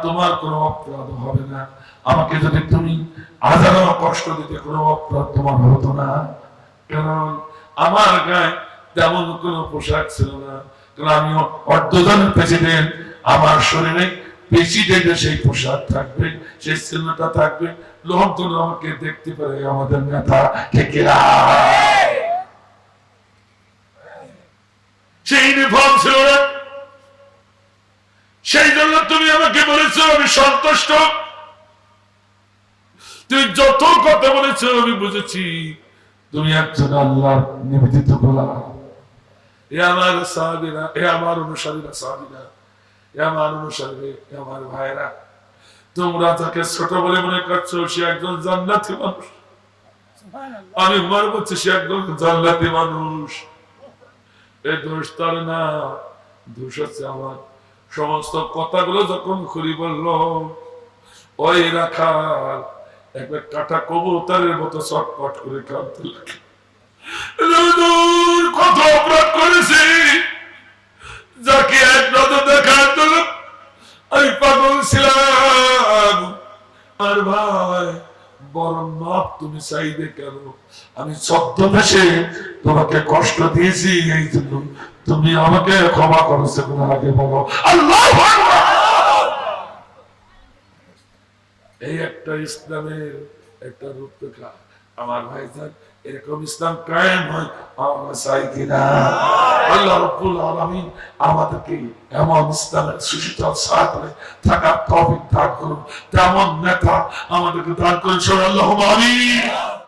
তোমার কোনো অপরাধ হবে না। আমাকে যদি তুমি হাজারো কষ্ট দিতে, কোনো অপরাধ তোমার হতো না, কারণ আমার গায়ে তেমন কোনো পোশাক ছিল না, কারণ আমি অর্ধজন প্রেসিডেন্ট, আমার শরীরে প্রেসিডেন্টের সেই পোশাক থাকবে, সেই চিহ্নটা থাকবে, লোকজন আমাকে দেখতে পারে আমাদের নেতা ঠিকিরা, সেই ইউনিফর্ম ছিল না। সেই জন্য তুমি আমাকে বলেছো আমি সন্তুষ্ট, তুমি যত কথা বলেছো আমি বুঝেছি তুমি একজন আল্লাহ নিবেদিত গোলাম। এ আমার সাহাবীরা, এ আমার অনুসারীরা, সাহাবীরা, এ আমার অনুসারী, এ আমার ভাইরা, তোমরা তাকে ছোট বলে মনে করছো, সে একজন জান্নাতি মানুষ। আমি মনে করছি সে একজন জান্নাতি মানুষ। এই দোষ তার না, দোষ হচ্ছে আমার। সমস্ত কথাগুলো যখন খুলি বলল, ওই রাখাল একটা কাটা কবুতরের মতো চটপট করে কাঁদতে লাগে। কত অপরাধ করেছি, যাকে এক নজর দেখার জন্য আমি পাগল ছিলাম, আর ভাই বড় মাপ তুমি চাইবে কেন? আমি ছদ্মবেশে তোমাকে কষ্ট দিয়েছি, এই জন্য তুমি আমাকে ক্ষমা করেছো কিনা আগে বলো। আল্লাহু আকবার। এই একটা ইসলামের একটা রূপরেখা। আমার ভাইজান, এরকম ইসলাম কায়েম হয় আমরা চাই কিনা? আল্লাহ রাব্বুল আলামিন আমাদেরকে এমন ইসলামের সুশীতল ছায়াতলে থাকার তৌফিক দান করুন, তেমন নেতা আমাদেরকে দান করুন। আল্লাহুম্মা আমিন।